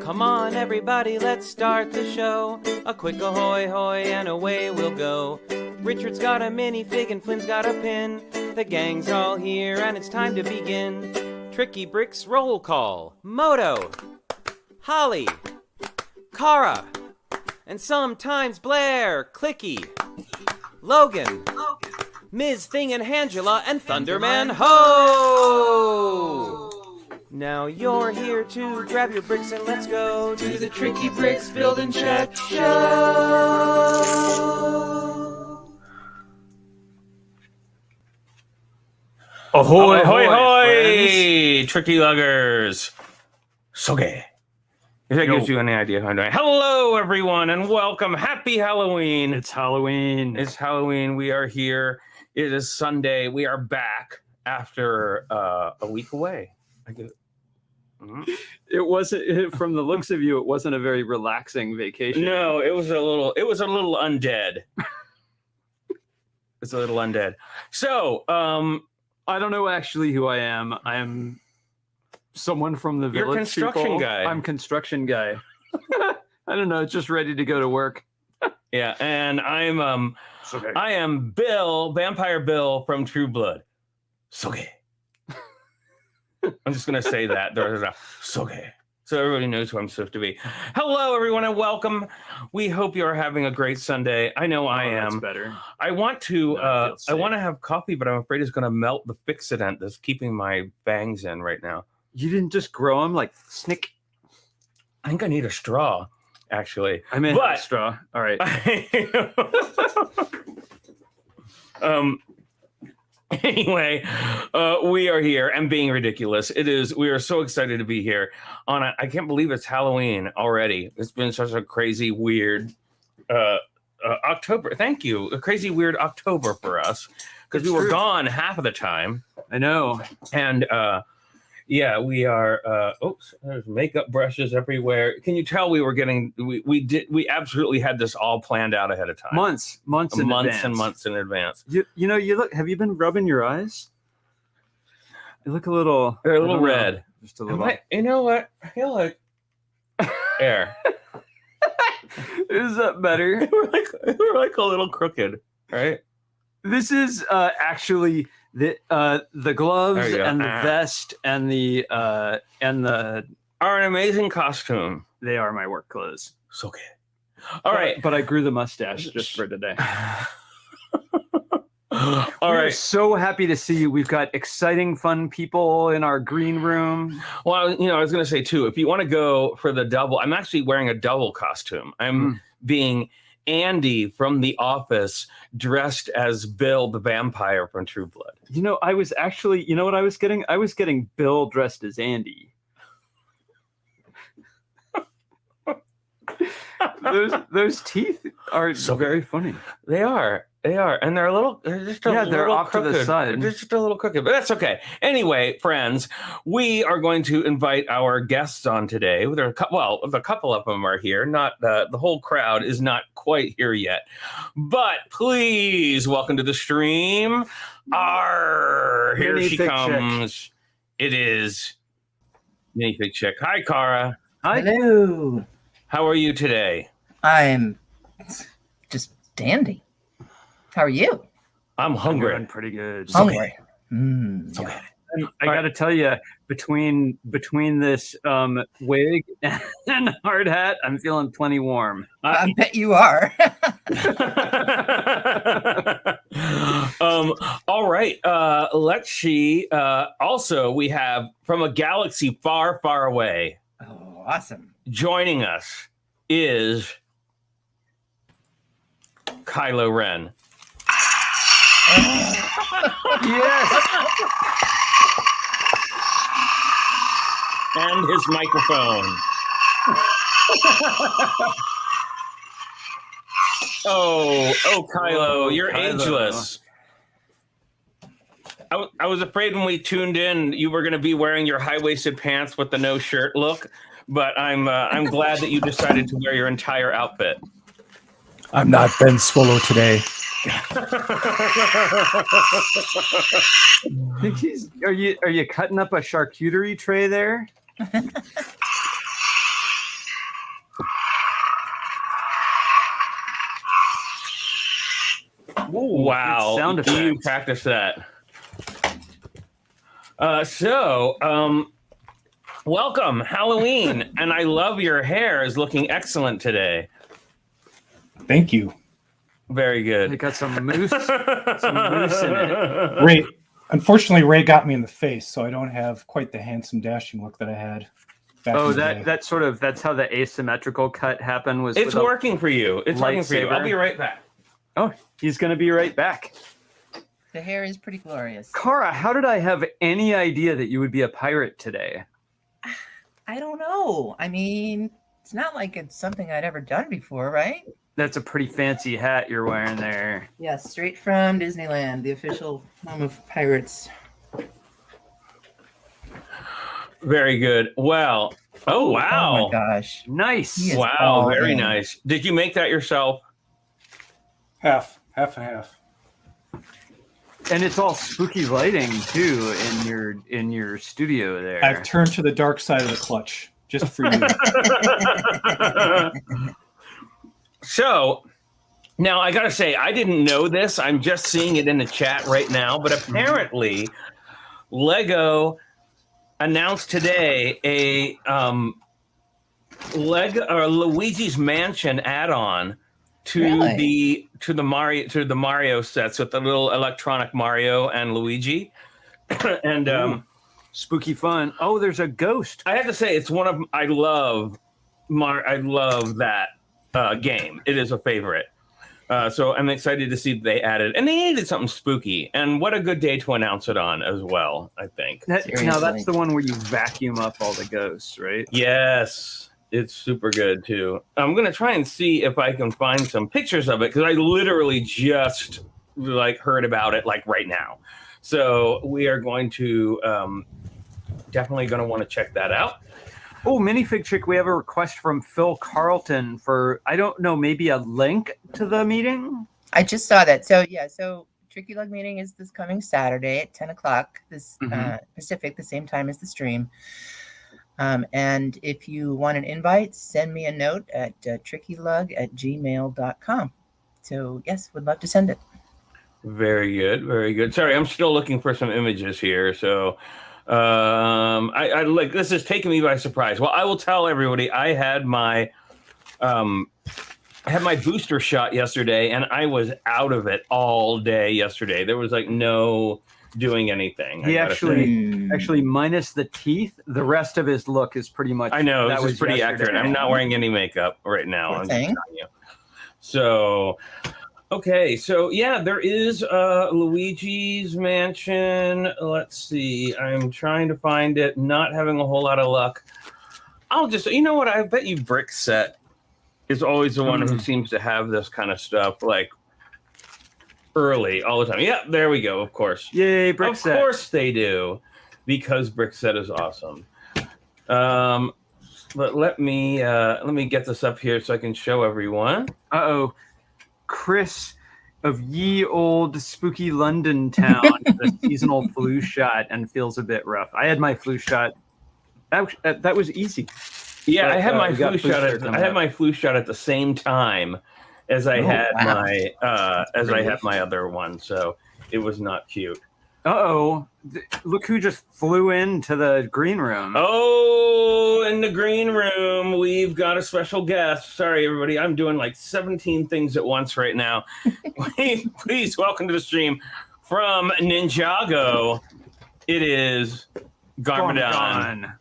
Come on, everybody, let's start the show. A quick ahoy hoy and away we'll go. Richard's got a minifig and Flynn's got a pin. The gang's all here and it's time to begin. Tricky Bricks roll call. Moto, Holly, Cara, and sometimes Blair, Clicky, Logan, Ms. Thing and Angela, and Thunderman Ho! Now you're here to grab your bricks and let's go to the Tricky Bricks Build and Check Show! Ahoy, hoy, hoy! Tricky luggers! Soge. If that gives you any idea how I'm doing. Hello, everyone, and welcome. Happy Halloween. It's Halloween. It's Halloween. We are here. It is Sunday. We are back after a week away. It wasn't, from the looks of you, it wasn't a very relaxing vacation. No, it was a little undead. It's a little undead. So, I don't know actually who I am. I am someone from the village. You're construction people. guy. I'm construction guy. I don't know, just ready to go to work. Yeah, and I Okay. am Bill, Vampire Bill from True Blood. Soge. I'm just going to say that. Soge. So everybody knows who I'm supposed to be. Hello, everyone, and welcome. We hope you are having a great Sunday. I know I am. That's better. I want to I have coffee, but I'm afraid it's going to melt the fixidant that's keeping my bangs in right now. You didn't just grow them like snick? I think I need a straw, actually. I meant a straw. All right. Anyway, we are here and being ridiculous. We are so excited to be here I can't believe it's Halloween already. It's been such a crazy, weird October. Thank you. A crazy, weird October for us because we were gone half of the time. I know. And yeah, we are. Oops, there's makeup brushes everywhere. Can you tell we were getting? We absolutely had this all planned out ahead of time. Months in advance. You know, you look. Have you been rubbing your eyes? You look a little. They're a little red. Just a little. You know what? I feel like air. Is that better? we're like a little crooked, right? This is actually the gloves and the vest and the are an amazing costume. They are my work clothes. So good. All right, but I grew the mustache just for today. All right. So happy to see you. We've got exciting, fun people in our green room. Well, I was going to say too, if you want to go for the double, I'm actually wearing a double costume. I'm being Andy from The Office dressed as Bill the vampire from True Blood. You know, I was actually, you know what I was getting? I was getting Bill dressed as Andy. those teeth are so very funny. They are, and they're just a little they're off crooked. To the side. They're just a little crooked, but that's okay. Anyway, friends, we are going to invite our guests on today. A couple of them are here. Not the whole crowd is not quite here yet, but please welcome to the stream. Here she comes. Chick. It is Minifig Chick. Hi, Cara. Hi. Hello. How are you today? I'm just dandy. How are you? I'm hungry. I'm pretty good. Hungry. Okay. I got to tell you, between this wig and hard hat, I'm feeling plenty warm. I bet you are. All right. Let's see. Also, we have from a galaxy far, far away. Oh, awesome. Joining us is Kylo Ren. Yes. And his microphone. Oh, Kylo, you're ageless. I was afraid when we tuned in you were going to be wearing your high-waisted pants with the no shirt look, but I'm glad that you decided to wear your entire outfit. I'm not Ben Swallow today. Are you cutting up a charcuterie tray there? Wow. Sound You effects. practice that. Welcome, Halloween. And I love your hair is looking excellent today. Thank you. Very They good. got some moose in it. Ray, unfortunately, Ray got me in the face, so I don't have quite the handsome, dashing look that I had back in the day. That's how the asymmetrical cut happened. Was It's with a- working for you. It's working for you. I'll lightsaber. be right back. Oh, he's gonna be right back. The hair is pretty glorious. Kara, how did I have any idea that you would be a pirate today? I don't know. I mean, it's not like it's something I'd ever done before, right? That's a pretty fancy hat you're wearing there. Yeah, straight from Disneyland, the official home of pirates. Very good. Well, oh, Oh wow. my gosh. Nice. He is Wow, all very in. nice. Did you make that yourself? Half and half. And it's all spooky lighting too in your studio there. I've turned to the dark side of the clutch just for you. So, now I gotta say, I didn't know this. I'm just seeing it in the chat right now. But apparently, Lego announced today a Luigi's Mansion add-on to Really? the Mario sets with the little electronic Mario and Luigi. And Spooky fun. Oh, there's a ghost. I have to say, it's one of I love that game. It is a favorite. So I'm excited to see they added, and they needed something spooky. And what a good day to announce it on as well, I think. Now Seriously. that's the one where you vacuum up all the ghosts, right? Yes, it's super good too. I'm gonna try and see if I can find some pictures of it because I literally just heard about it right now. So we are going to definitely going to want to check that out. Oh, Minifig Chick, we have a request from Phil Carlton for, I don't know, maybe a link to the meeting? I just saw that. So Tricky Lug meeting is this coming Saturday at 10 o'clock Pacific, the same time as the stream. And if you want an invite, send me a note at trickylug@gmail.com. So yes, would love to send it. Very good, very good. Sorry, I'm still looking for some images here. So I this is taking me by surprise. Well, I will tell everybody I had my booster shot yesterday, and I was out of it all day yesterday. There was no doing anything. He actually minus the teeth, the rest of his look is pretty much. I know that this is pretty yesterday. accurate. I'm not wearing any makeup right now. Poor I'm just thing. telling you. So, okay, so yeah, there is Luigi's Mansion. Let's see. I'm trying to find it. Not having a whole lot of luck. I'll just, you know what? I bet you Brickset is always the one who seems to have this kind of stuff early all the time. Yeah, there we go. Of course. Yay, Of Brickset. course they do, because Brickset is awesome. But let me get this up here so I can show everyone. Uh-oh. Chris of ye old spooky London town had a seasonal flu shot and feels a bit rough. I had my flu shot. That was easy. Yeah, But, I had my we got flu shot. boosters coming up. my flu shot at the same time as I had wow. my other one, so it was not cute. Uh-oh. Look who just flew into the green room. Oh, in the green room, we've got a special guest. Sorry, everybody. I'm doing 17 things at once right now. Please welcome to the stream from Ninjago. It is Garmadon.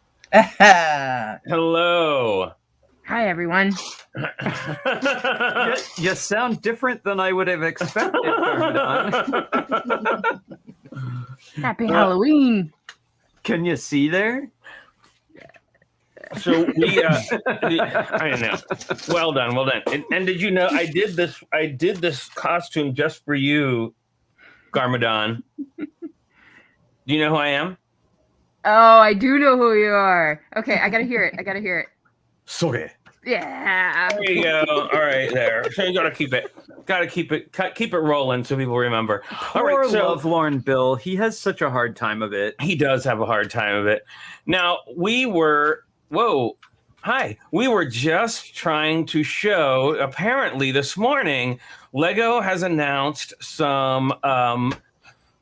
Hello. Hi, everyone. You sound different than I would have expected. Garmadon. Happy Halloween. Can you see there? So we, I know. Well done. And did you know I did this costume just for you, Garmadon? Do you know who I am? Oh, I do know who you are. Okay, I gotta hear it. Sorry. Yeah. There you go. All right, there. So you gotta keep it rolling so people remember. All Poor right, so lovelorn Bill. He has such a hard time of it. he does have a hard time of it. Now we were. Whoa. Hi. We were just trying to show, apparently this morning, Lego has announced some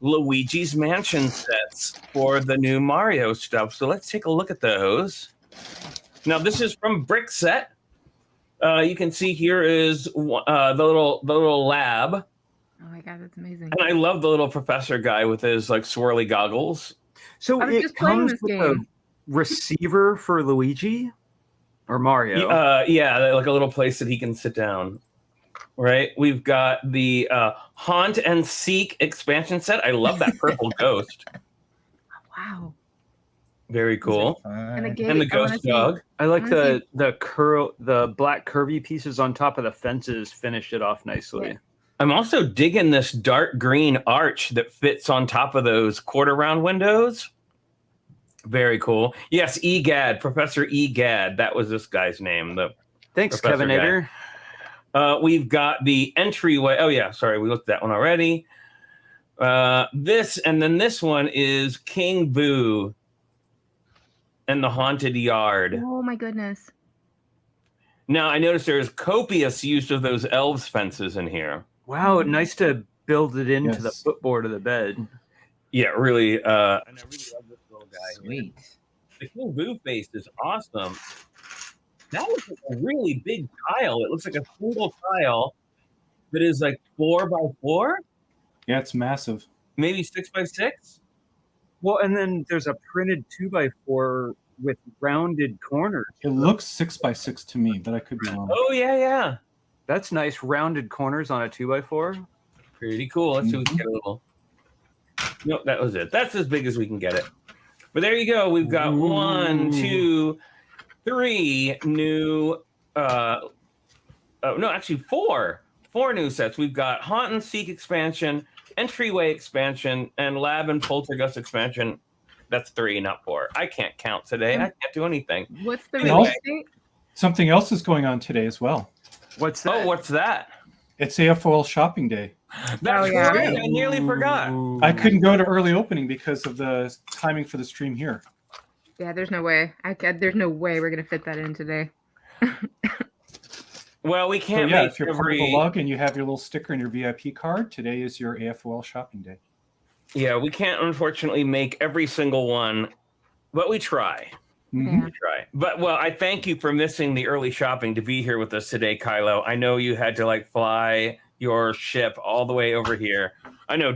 Luigi's Mansion sets for the new Mario stuff. So let's take a look at those. Now, this is from Brickset. You can see here is the little lab. Oh my god, that's amazing. And I love the little professor guy with his like swirly goggles. So I was it just playing comes this with game. a receiver for Luigi or Mario. Yeah, like a little place that he can sit down. Right? We've got the Haunt and Seek expansion set. I love that purple ghost. Wow. Very cool. And the gate. And the I wanna ghost see- dog. I like Honestly- the black curvy pieces on top of the fences finish it off nicely. Yeah. I'm also digging this dark green arch that fits on top of those quarter round windows. Very cool. Yes, Egad, Professor Egad. That was this guy's name. Thanks, Professor Kevinator. We've got the entryway. Oh, yeah. Sorry. We looked at that one already. This one is King Boo and the Haunted Yard. Oh my goodness. Now, I noticed there's copious use of those elves fences in here. Wow, nice to build it into the Yes. footboard of the bed. Yeah, really. And I really love this little guy here. Sweet. The King Boo face is awesome. That looks like a really big tile. It looks like a single tile that is like 4x4, Yeah, it's massive. maybe 6x6. Well, and then there's a printed 2x4 with rounded corners. It looks 6x6 to me, but I could be wrong. Oh, yeah. That's nice, rounded corners on a 2x4. Pretty cool. Let's see if we can get a little. Nope, that was it. That's as big as we can get it. But there you go. We've got 1, 2, 3 new. Actually 4. 4 new sets. We've got Haunt and Seek expansion, Entryway expansion, and Lab and Poltergeist expansion. That's 3, not 4. I can't count today. I can't do anything. What's the Anyway. release date? Something else is going on today as well. What's that? Oh, what's that? It's AFOL shopping day. That's yeah. right. I nearly forgot. I couldn't go to early opening because of the timing for the stream here. Yeah, there's no way. There's no way we're gonna fit that in today. Well, we So can't yeah, make if you're part of the lug and you have your little sticker and your VIP card, today is your AFOL shopping day. Yeah, we can't unfortunately make every single one, but we try. Mhm. We try. But well, I thank you for missing the early shopping to be here with us today, Kylo. I know you had to like fly your ship all the way over here. I know,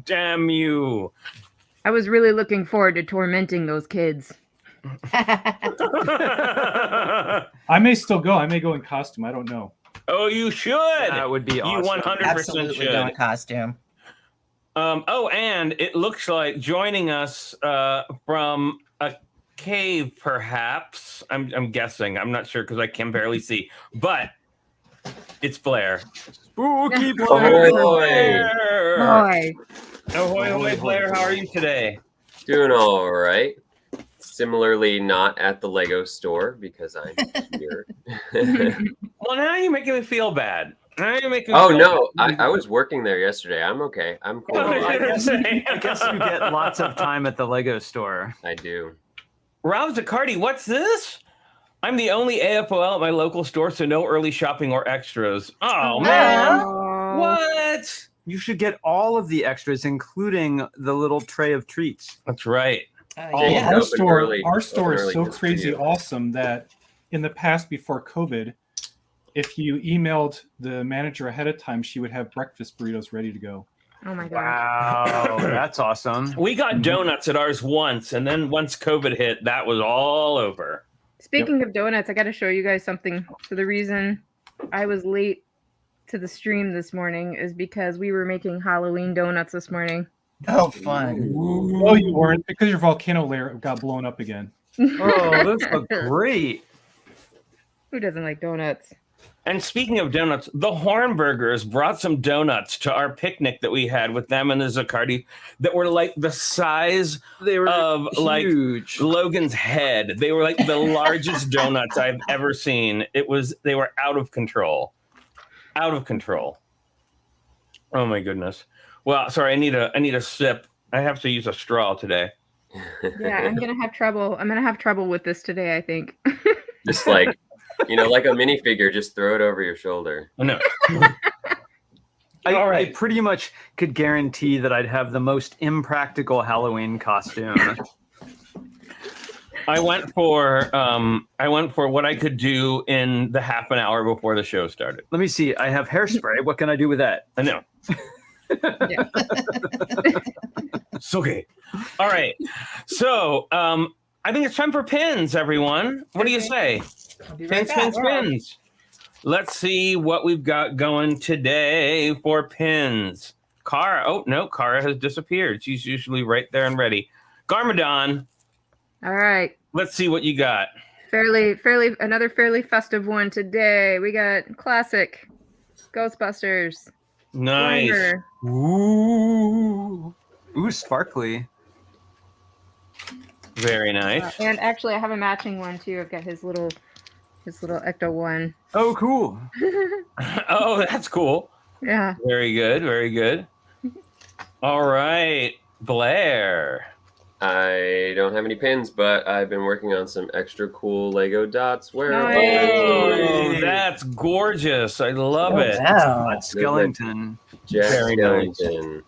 damn you. I was really looking forward to tormenting those kids. I may still go. I may go in costume. I don't know. Oh, you should. That would be You awesome. 100% Absolutely should. go in costume. And it looks like joining us from a cave, perhaps. I'm guessing. I'm not sure because I can barely see. But it's Blair. Spooky Blair. Boy. Ahoy, ahoy, Blair. How are you today? Doing all right. Similarly, not at the Lego store because I'm here. Well, now you're making me feel bad. Now you're making me Oh feel no, bad. I was working there yesterday. I'm okay. I'm cool. Oh, I guess you get lots of time at the Lego store. I do. Rob Zaccardi, what's this? I'm the only AFOL at my local store, so no early shopping or extras. Oh, man. Oh. What? You should get all of the extras, including the little tray of treats. That's right. Yeah. Our Open store, early- our store open is early so just for crazy you. awesome that in the past, before COVID, if you emailed the manager ahead of time, she would have breakfast burritos ready to go. Oh my god. Wow, that's awesome. We got donuts at ours once, and then once COVID hit, that was all over. Speaking of donuts, I got to show you guys something. So the reason I was late to the stream this morning is because we were making Halloween donuts this morning. Oh, fun. Oh, you weren't because your volcano layer got blown up again. Oh, those look great. Who doesn't like donuts? And speaking of donuts, the Hornburgers brought some donuts to our picnic that we had with them and the Zaccardi that were like the size They were of like huge. Logan's head. They were like the largest donuts I've ever seen. They were out of control. Out of control. Oh my goodness. Well, sorry, I need a sip. I have to use a straw today. Yeah, I'm gonna have trouble. I'm gonna have trouble with this today, I think. Just like, like a minifigure, just throw it over your shoulder. Oh, no. I pretty much could guarantee that I'd have the most impractical Halloween costume. I went for what I could do in the half an hour before the show started. Let me see. I have hairspray. What can I do with that? I know. It's okay. All right. So I think it's time for pins, everyone. What do you say? I'll be right Pins, back. pins, pins. Let's see what we've got going today for pins. Kara. Oh, no. Kara has disappeared. She's usually right there and ready. Garmadon. All right. Let's see what you got. Another fairly festive one today. We got classic Ghostbusters. Nice. Slimer. Ooh, sparkly. Very nice. And actually, I have a matching one too. I've got his little Ecto one. Oh, cool. Oh, that's cool. Yeah. Very good. Very good. All right, Blair. I don't have any pins, but I've been working on some extra cool Lego dots. Oh, that's gorgeous. I love it. Wow. Skellington. Jack Very nice. Skellington.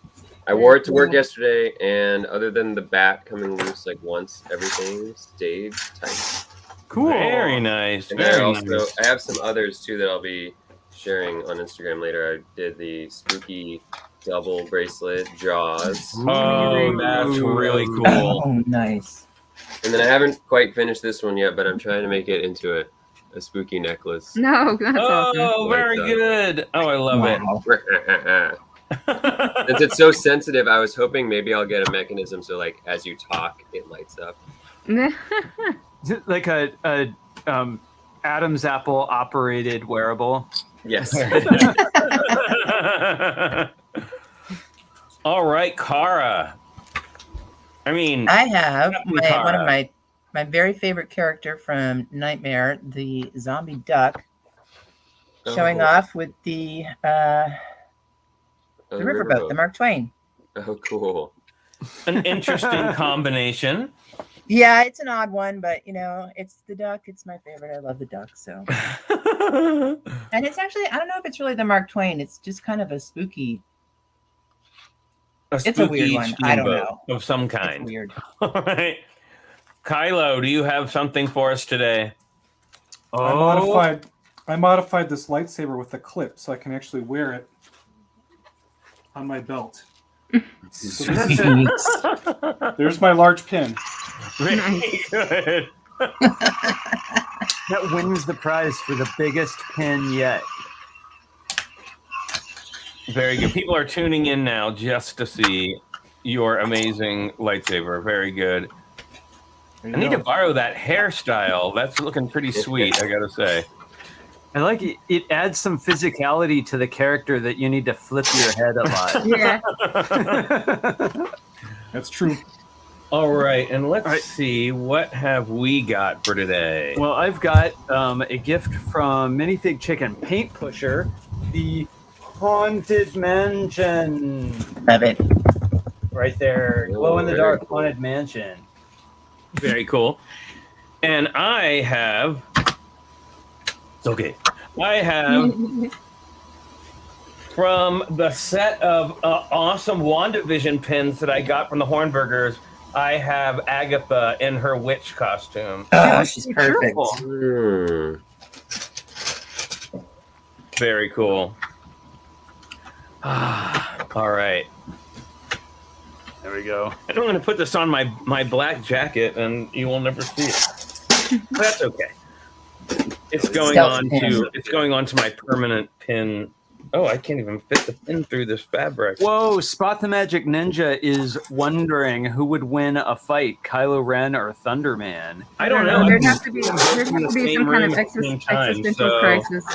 I wore it to work yesterday, and other than the bat coming loose like once, everything stayed tight. Cool. Very nice. And Very I nice. have some others too that I'll be sharing on Instagram later. I did the spooky double bracelet Jaws, Oh, that's really cool. Oh, nice. and then I haven't quite finished this one yet, but I'm trying to make it into a spooky necklace. No, that's awesome. Oh, very good. Oh, I love Wow. Since it's so sensitive, I was hoping maybe I'll get a mechanism so like as you talk, it lights up. Is it like a Adam's apple operated wearable? Yes. All right, Kara. I mean, I have one Kara. of my very favorite character from Nightmare, the zombie duck, showing off with the riverboat, the Mark Twain. Oh, cool. an interesting combination. Yeah, it's an odd one, but it's the duck. It's my favorite. I love the duck. So, and it's actually, I don't know if it's really the Mark Twain. It's just kind of a spooky. It's a weird one. I don't know. Of some It's kind. weird. All right. Kylo, do you have something for us today? I modified this lightsaber with a clip so I can actually wear it on my belt. So there's my large pin. Very good. That wins the prize for the biggest pin yet. Very good. People are tuning in now just to see your amazing lightsaber. Very good. I need to borrow that hairstyle. That's looking pretty sweet, I gotta say. I like it. It adds some physicality to the character that you need to flip your head a lot. Yeah. That's true. All right, and let's see, what have we got for today? Well, I've got a gift from Minifig Chicken Paint Pusher, the Haunted Mansion. Love it. Right there, glow in the dark Haunted Mansion. Very cool. And I have... Okay. I have... from the set of awesome WandaVision pins that I got from the Hornburgers, I have Agatha in her witch costume. Oh, she's perfect. Very cool. All right. There we go. I'm going to put this on my black jacket, and you will never see it. That's okay. It's going on to my permanent pin. Oh, I can't even fit the pin through this fabric. Whoa, Spot the Magic Ninja is wondering who would win a fight, Kylo Ren or Thunderman. I don't know. There'd have to be some kind of existential crisis.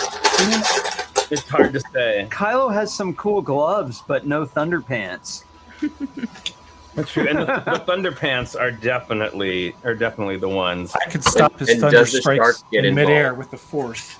It's hard to say. Kylo has some cool gloves, but no Thunder Pants. That's true. And the Thunder Pants are definitely the ones. I could stop his And thunder does the strikes shark get in midair involved? with the force.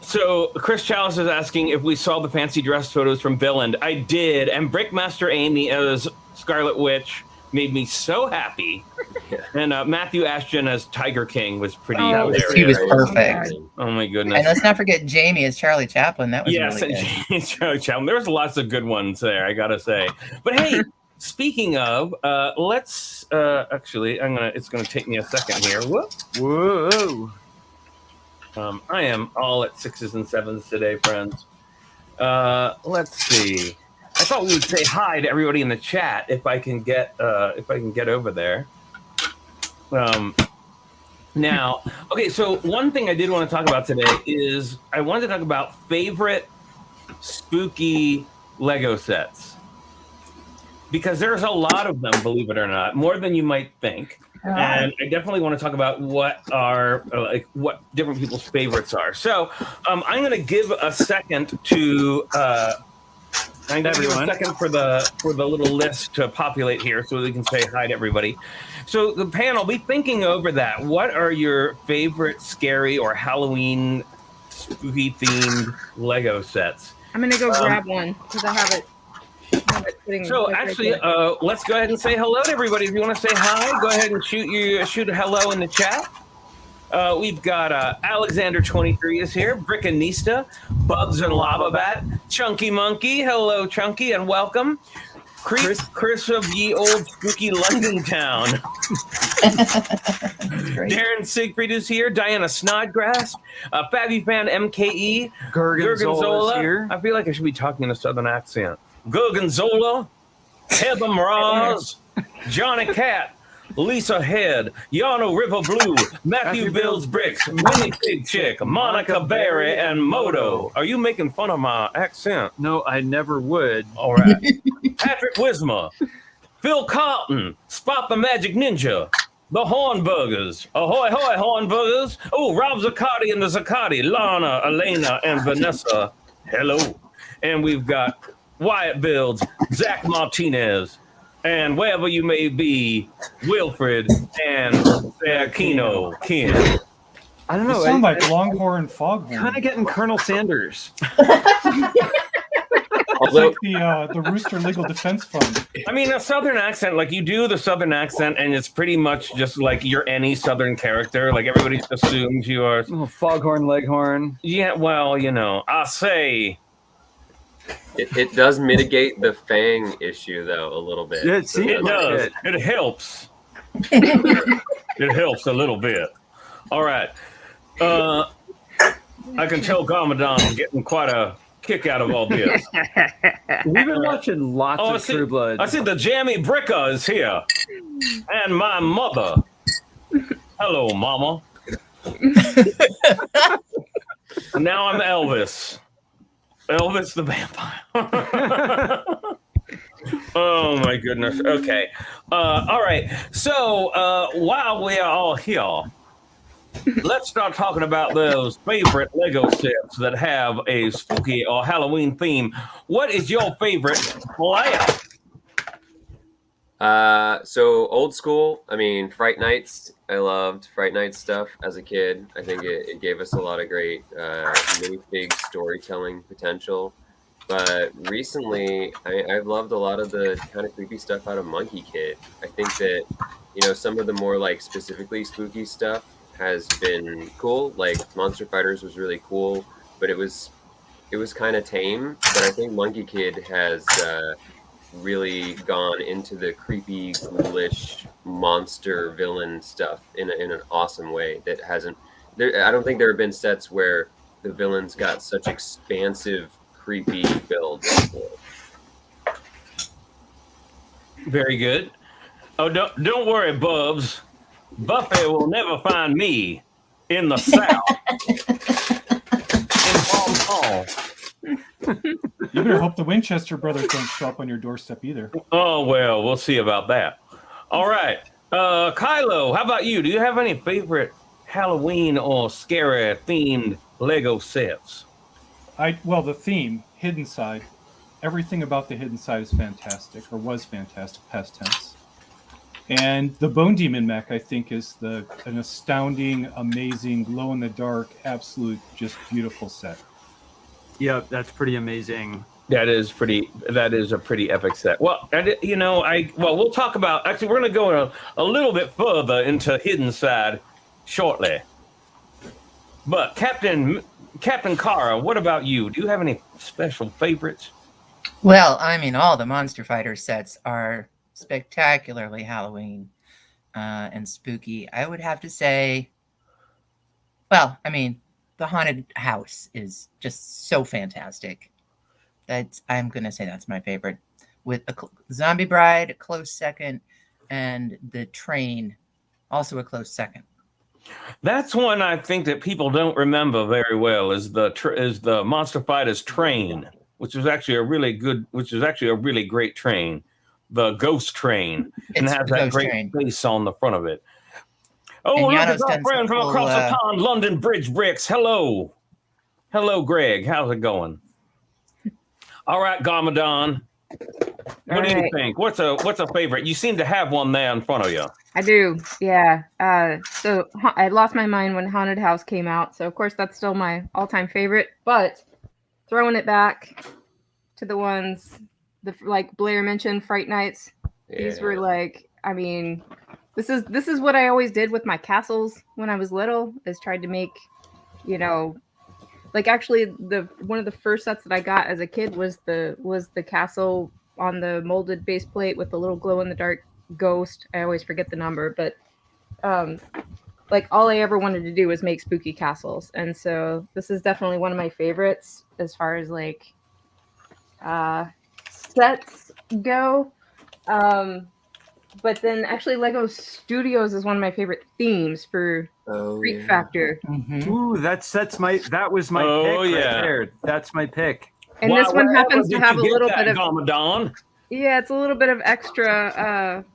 So Chris Chalice is asking if we saw the fancy dress photos from Billund. I did, and Brickmaster Amy as Scarlet Witch made me so happy. Yeah. And Matthew Ashton as Tiger King was pretty Oh, hilarious. he was Very perfect. interesting. Oh my And goodness. let's not forget Jamie as Charlie Chaplin. That was Yes, really and good. Charlie Chaplin. There's lots of good ones there, I gotta say. But hey, speaking of, let's actually, it's gonna take me a second here. Whoop. Whoa. I am all at 6s and 7s today, friends. Let's see. I thought we would say hi to everybody in the chat if I can get over there. Now, okay. So one thing I did want to talk about today is I wanted to talk about favorite spooky Lego sets, because there's a lot of them, believe it or not, more than you might think. And I definitely want to talk about what are what different people's favorites are. So I'm going to give a second to for the little list to populate here, so we can say hi to everybody. So the panel, be thinking over that. What are your favorite scary or Halloween spooky themed Lego sets? I'm gonna go grab one because I have it. So actually, let's go ahead and say hello to everybody. If you want to say hi, go ahead and shoot a hello in the chat. We've got Alexander 23 is here, Brickanista, Bubs and Lava Bat, Chunky Monkey. Hello, Chunky, and welcome. Chris of Ye Old Spooky London Town. Darren Siegfried is here. Diana Snodgrass, Fabby Fan MKE, Gorgonzola's here. I feel like I should be talking in a southern accent. Gorgonzola, Heather Mraz, Johnny Cat, Lisa Head, Yano River Blue, Matthew Bills Bricks, Winnie Pig Chick, Monica Berry, and Moto. Are you making fun of my accent? No, I never would. All right. Patrick Wisma, Phil Cotton, Spot the Magic Ninja, the Hornburgers. Ahoy, hoy, Hornburgers. Oh, Rob Zaccardi and the Zaccardi, Lana, Elena, and Vanessa. Hello. And we've got Wyatt Builds, Zach Martinez, and wherever you may be, Wilfred and Aquino Ken. I don't You know. sound like Longhorn Foghorn. Kind of getting Colonel Sanders. It's like the Rooster Legal Defense Fund. I mean, a southern accent, like you do the southern accent, and it's pretty much just like you're any southern character. Like everybody assumes you are. Oh, Foghorn Leghorn. Yeah, well, you know, I say. It does mitigate the fang issue though a little bit. Yeah, see, It does. It helps. It helps a little bit. All right. I can tell Garmadon's getting quite a kick out of all this. We've been watching lots of True Blood. I see the Jammy Bricker is here. And my mother. Hello, Mama. Now I'm Elvis. Elvis the vampire. Oh my goodness. Okay. All right. So while we are all here, let's start talking about those favorite Lego sets that have a spooky or Halloween theme. What is your favorite layout? So old school. I mean, Fright Nights. I loved Fright Nights stuff as a kid. I think it gave us a lot of great minifig storytelling potential. But recently, I've loved a lot of the kind of creepy stuff out of Monkey Kid. I think that, you know, some of the more like specifically spooky stuff has been cool. Like Monster Fighters was really cool, but it was kind of tame. But I think Monkey Kid has really gone into the creepy, ghoulish monster villain stuff in an awesome way that hasn't. I don't think there have been sets where the villains got such expansive, creepy builds before. Very good. Oh, don't worry, Bubs. Buffy will never find me in the South. In Palm Hall. You better hope the Winchester brothers don't show up on your doorstep either. Oh, well, we'll see about that. All right. Kylo, how about you? Do you have any favorite Halloween or scary themed Lego sets? Well, the theme, Hidden Side. Everything about the Hidden Side is fantastic, or was fantastic, past tense. And the Bone Demon mech, I think, is an astounding, amazing, glow-in-the-dark, absolute, just beautiful set. Yep, that's pretty amazing. That is pretty. That is a pretty epic set. Well, we'll talk about. Actually, we're going to go a little bit further into Hidden Side shortly. But Captain Kara, what about you? Do you have any special favorites? Well, I mean, all the Monster Fighter sets are spectacularly Halloween and spooky. I would have to say, well, I mean, the haunted house is just so fantastic. I'm going to say that's my favorite. With Zombie Bride, a close second, and the train, also a close second. That's one I think that people don't remember very well. Is the Monster Fighters train, which was actually a really great train, the Ghost Train, and has that great face on the front of it. Oh, look at our friend from across the pond, London Bridge Bricks. Hello, Greg. How's it going? All right, Garmadon. What do you think? What's a favorite? You seem to have one there in front of you. I do, yeah. So I lost my mind when Haunted House came out, so of course that's still my all-time favorite. But throwing it back to the ones, like Blair mentioned, Fright Nights. Yeah. These were like, I mean, this is what I always did with my castles when I was little. Is tried to make, like actually one of the first sets that I got as a kid was the castle on the molded base plate with the little glow in the dark ghost. I always forget the number, but like all I ever wanted to do was make spooky castles, and so this is definitely one of my favorites as far as like sets go. But then actually Lego Studios is one of my favorite themes for Freak Factor. Mm-hmm. Ooh, that was my pick right there. That's my pick. And this one happens to have a little bit of Garmadon. Yeah, it's a little bit of extra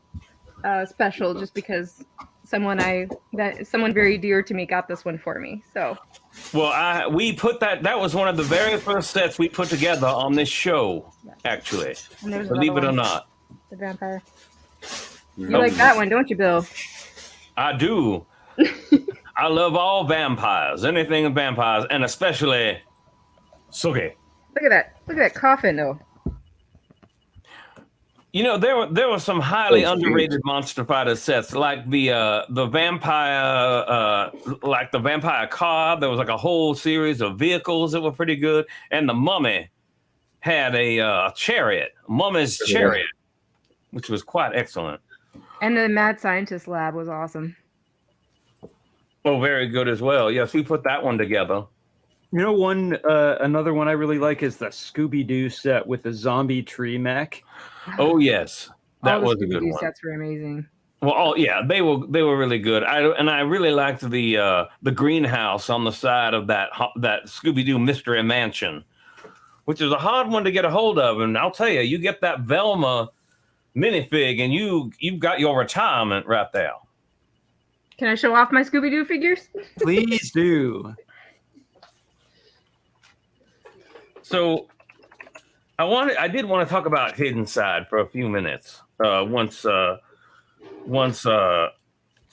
special just because someone very dear to me got this one for me. So we put that was one of the very first sets we put together on this show, actually. Believe it or not. The vampire. You like that one, don't you, Bill? I do. I love all vampires, anything of vampires, and especially Suki. Look at that coffin, though. There were some highly underrated Monster Fighter sets, like the vampire, like the vampire car. There was like a whole series of vehicles that were pretty good, and the Mummy had a chariot, Mummy's chariot, which was quite excellent. And the Mad Scientist Lab was awesome. Oh, very good as well. Yes, we put that one together. Another one I really like is the Scooby-Doo set with the zombie tree mech. Oh yes, that was a good one. Sets were amazing. Well, they were really good. I really liked the greenhouse on the side of that Scooby-Doo Mystery Mansion, which is a hard one to get a hold of. And I'll tell you, you get that Velma minifig, and you've got your retirement right there. Can I show off my Scooby-Doo figures? Please do. So I did want to talk about Hidden Side for a few minutes. Once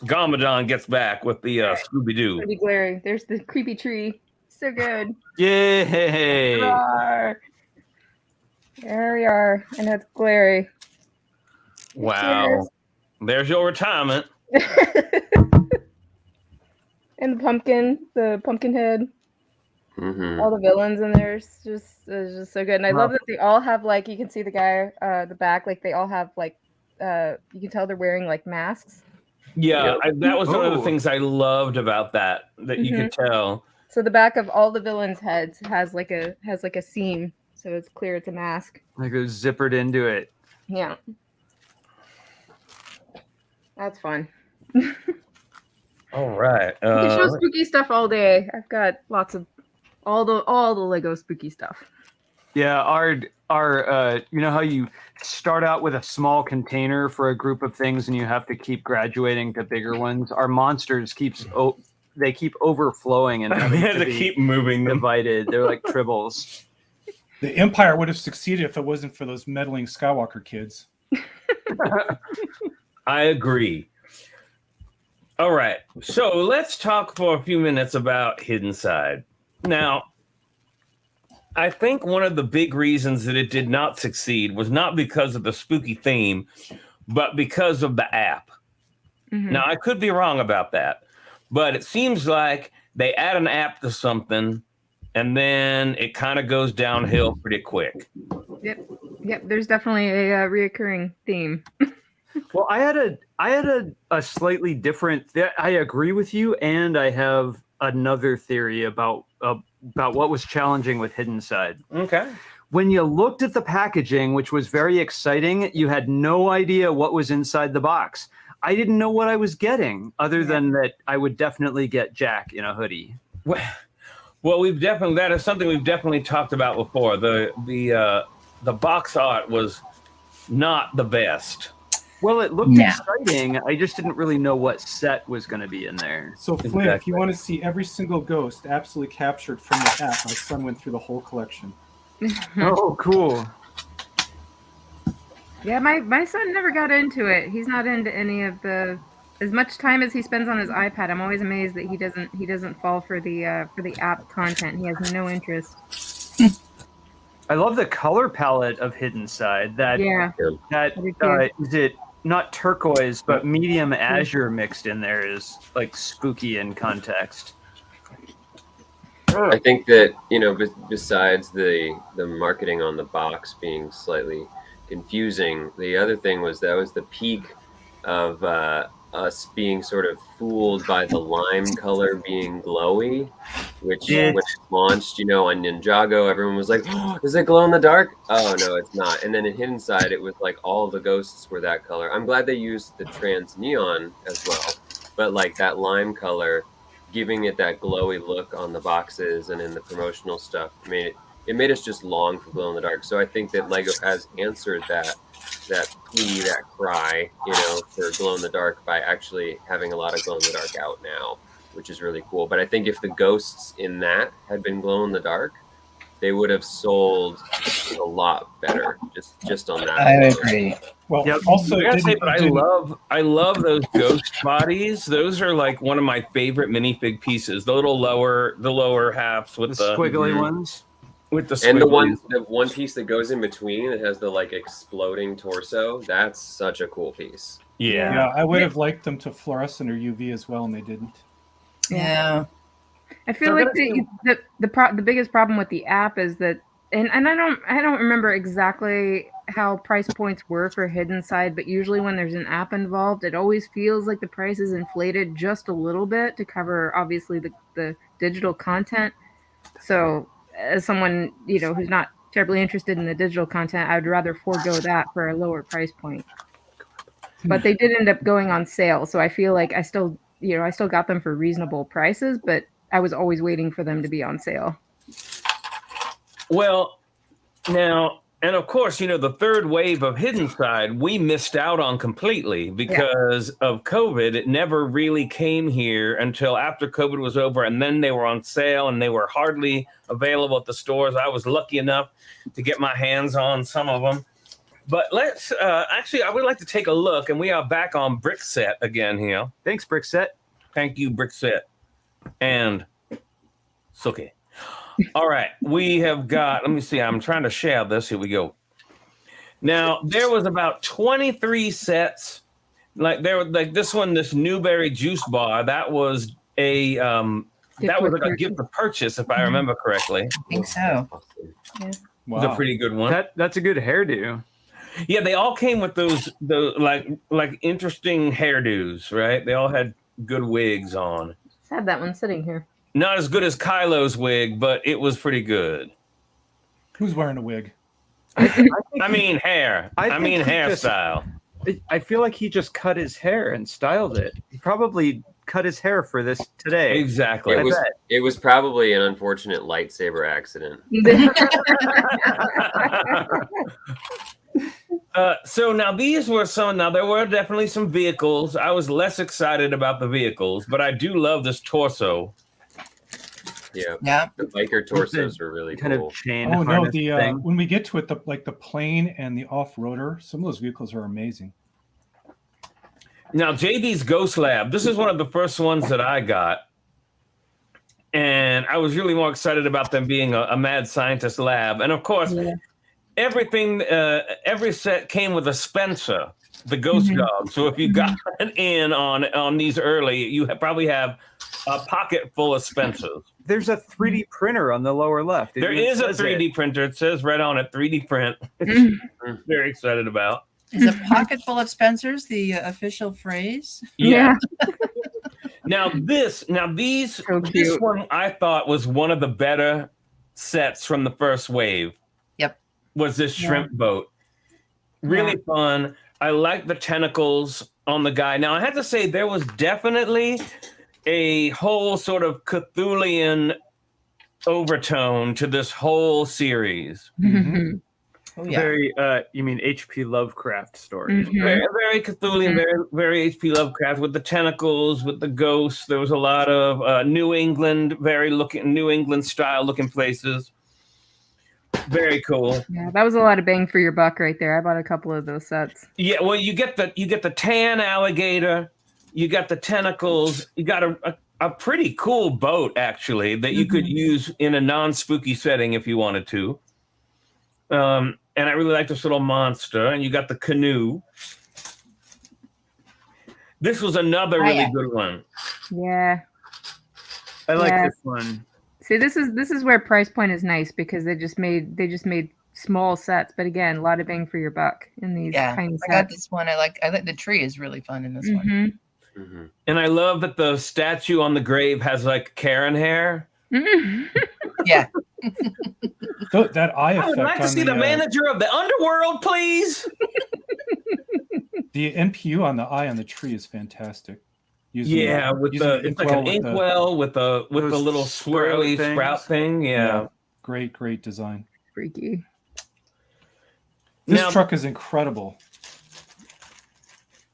Garmadon gets back with the Scooby-Doo. Pretty glaring. There's the creepy tree. So good. Yay! There we are. And that's glary. Wow. Cheers. There's your retirement. And the pumpkin head. Mm-hmm. All the villains in there is just so good. And I love that they all have, like, you can see the guy, the back, like they all have like, you can tell they're wearing like masks. Yeah, that was one of the things I loved about that you could tell. So the back of all the villains' heads has like a seam, so it's clear it's a mask. Like it was zippered into it. Yeah. That's fun. All right. You can show spooky stuff all day. I've got lots of all the Lego spooky stuff. Yeah, our how you start out with a small container for a group of things and you have to keep graduating to bigger ones. Our monsters keep overflowing and having to keep moving them. Divided. They're like tribbles. The Empire would have succeeded if it wasn't for those meddling Skywalker kids. I agree. All right, so let's talk for a few minutes about Hidden Side. Now, I think one of the big reasons that it did not succeed was not because of the spooky theme, but because of the app. Mhm. Now, I could be wrong about that, but it seems like they add an app to something and then it kind of goes downhill pretty quick. Yep. There's definitely a reoccurring theme. Well, I had a slightly different. I agree with you, and I have another theory about what was challenging with Hidden Side. Okay. When you looked at the packaging, which was very exciting, you had no idea what was inside the box. I didn't know what I was getting, other than that I would definitely get Jack in a hoodie. Well, that is something we've definitely talked about before. The box art was not the best. Well, it looked Yeah. exciting. I just didn't really know what set was going to be in there. So Flynn, if Exactly. you want to see every single ghost absolutely captured from the app, my son went through the whole collection. Oh, cool. Yeah, my son never got into it. He's not into any of the. As much time as he spends on his iPad, I'm always amazed that he doesn't fall for the app content. He has no interest. I love the color palette of Hidden Side. That is it not turquoise but medium azure mixed in there is like spooky in context. I think that, besides the marketing on the box being slightly confusing, the other thing was that was the peak of us being sort of fooled by the lime color being glowy, which when it launched, on Ninjago, everyone was like, "Oh, is it glow in the dark?" Oh no, it's not. And then in Hidden Side, it was like all the ghosts were that color. I'm glad they used the trans neon as well, but like that lime color, giving it that glowy look on the boxes and in the promotional stuff, it made us just long for glow in the dark. So I think that Lego has answered that plea, that cry, for glow in the dark by actually having a lot of glow in the dark out now, which is really cool. But I think if the ghosts in that had been glow in the dark, they would have sold a lot better. Just on that. I agree. Well, Yep. also, I gotta say, didn't- but I love those ghost bodies. Those are like one of my favorite minifig pieces. The lower halves with The the squiggly ones. with the And the squigglies. one piece that goes in between that has the like exploding torso, that's such a cool piece. Yeah. yeah, I would have liked them to fluorescent or UV as well, and they didn't. Yeah. I feel So like that's the biggest problem with the app is that, and I don't remember exactly how price points were for Hidden Side, but usually when there's an app involved, it always feels like the price is inflated just a little bit to cover obviously the digital content. So as someone who's not terribly interested in the digital content, I'd rather forego that for a lower price point. But they did end up going on sale, so I feel like I still got them for reasonable prices, but I was always waiting for them to be on sale. Well, now, and of course, the third wave of Hidden Side, we missed out on completely because of COVID. It never really came here until after COVID was over, and then they were on sale and they were hardly available at the stores. I was lucky enough to get my hands on some of them. But let's actually, I would like to take a look, and we are back on Brickset again here. Thanks, Brickset. Thank you, Brickset and Suki. All right, we have got, let me see, I'm trying to share this. Here we go. Now, there was about 23 sets. Like this one, this Newberry juice bar, that was a gift of purchase, if I remember correctly. I think so. It was a pretty good one. That's a good hairdo. Yeah, they all came with those like interesting hairdos, right? They all had good wigs on. Just had that one sitting here. Not as good as Kylo's wig, but it was pretty good. Who's wearing a wig? I mean hair. I mean hairstyle. I feel like he just cut his hair and styled it. He probably cut his hair for this today. Exactly. It was probably an unfortunate lightsaber accident. So now there were definitely some vehicles. I was less excited about the vehicles, but I do love this torso. Yeah. The biker torsos are really kind cool. of chain. Oh no, harness the thing. when we get to it, the plane and the off-roader, some of those vehicles are amazing. Now, JD's Ghost Lab, this is one of the first ones that I got. And I was really more excited about them being a mad scientist lab. And of course, everything, every set came with a Spencer, the ghost dog. So if you got in on these early, you probably have a pocket full of Spencers. There's a 3D printer on the lower left. There is a 3D printer. It says right on it, 3D print. Very excited about. Is a pocket full of Spencers the official phrase? Yeah. Now this one I thought was one of the better sets from the first wave. Yep. Was this shrimp boat. Really fun. I like the tentacles on the guy. Now I have to say there was definitely a whole sort of Cthulhian overtone to this whole series. Oh, yeah. Very, you mean H.P. Lovecraft stories? Very, very Cthulhian, very H.P. Lovecraft with the tentacles, with the ghosts. There was a lot of New England, New England style looking places. Very cool. Yeah, that was a lot of bang for your buck right there. I bought a couple of those sets. Yeah, well, you get the tan alligator, you got the tentacles, you got a pretty cool boat actually that you could use in a non-spooky setting if you wanted to. And I really like this little monster. And you got the canoe. This was another really good one. Yeah. I like this one. See, this is where price point is nice because they just made small sets, but again, a lot of bang for your buck in these tiny sets. I got this one. I like the tree is really fun in this one. And I love that the statue on the grave has like Karen hair. Yeah. That eye effect. I would like to see the manager of the underworld, please. The NPU on the eye on the tree is fantastic. It's like an inkwell with the little swirly sprout thing. Yeah. Great design. Freaky. This truck is incredible.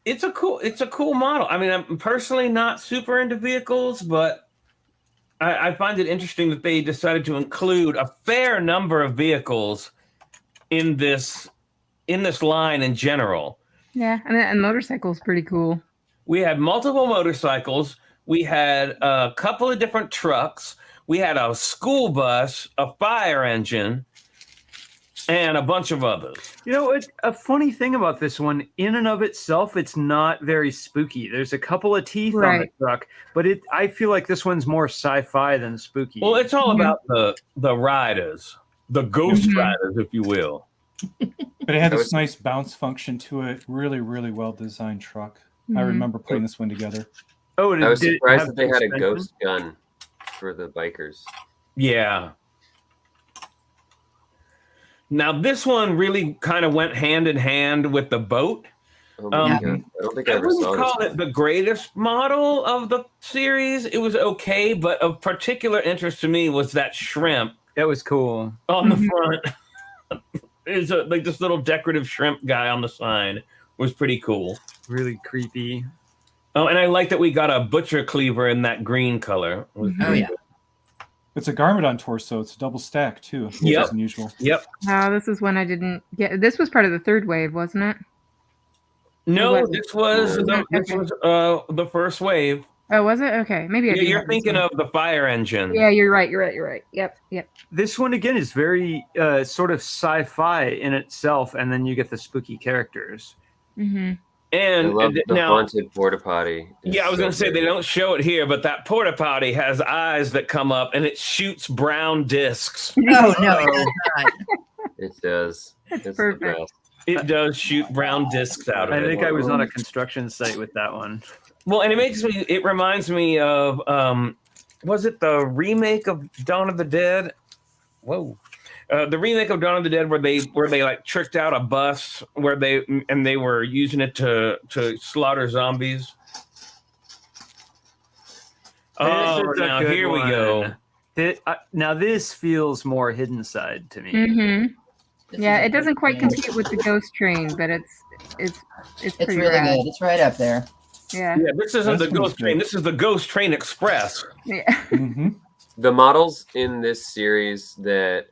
It's a cool model. I mean, I'm personally not super into vehicles, but I find it interesting that they decided to include a fair number of vehicles in this line in general. Yeah, and motorcycles pretty cool. We had multiple motorcycles. We had a couple of different trucks. We had a school bus, a fire engine, and a bunch of others. You know, a funny thing about this one, in and of itself, it's not very spooky. There's a couple of teeth on the truck, but I feel like this one's more sci-fi than spooky. Well, it's all about the riders, the ghost riders, if you will. But it had this nice bounce function to it. Really, really well-designed truck. I remember putting this one together. Oh, I was surprised that they had a ghost gun for the bikers. Yeah. Now, this one really kind of went hand in hand with the boat. Oh my God. I don't think I ever saw wouldn't call it the greatest model of the series. It was okay, but of particular interest to me was that shrimp. That was cool. On the front. It's like this little decorative shrimp guy on the side was pretty cool. Really creepy. Oh, and I like that we got a butcher cleaver in that green color. Oh, yeah. It's a garment torso. It's a double stack, too, which is unusual. Yep. This is one I didn't get. This was part of the third wave, wasn't it? No, this was the first wave. Oh, was it? Okay. Maybe you're thinking of the fire engine. Yeah, you're right. Yep. This one, again, is very sort of sci-fi in itself, and then you get the spooky characters. Mm-hmm. And I love the haunted porta potty. I was going to say they don't show it here, but that porta potty has eyes that come up and it shoots brown discs. No, it does not. It does. It's perfect. It does shoot brown discs out of it. I think I was on a construction site with that one. Well, and it reminds me of, was it the remake of Dawn of the Dead? Whoa. The remake of Dawn of the Dead where they like tricked out a bus where they were using it to slaughter zombies. Oh, now here we go. Now this feels more Hidden Side to me. Mm-hmm. Yeah, it doesn't quite compete with the Ghost Train, but it's pretty really rad. good. It's right up there. Yeah. Yeah, this isn't the Ghost Train. This is the Ghost Train Express. Yeah. Mm-hmm. The models in this series that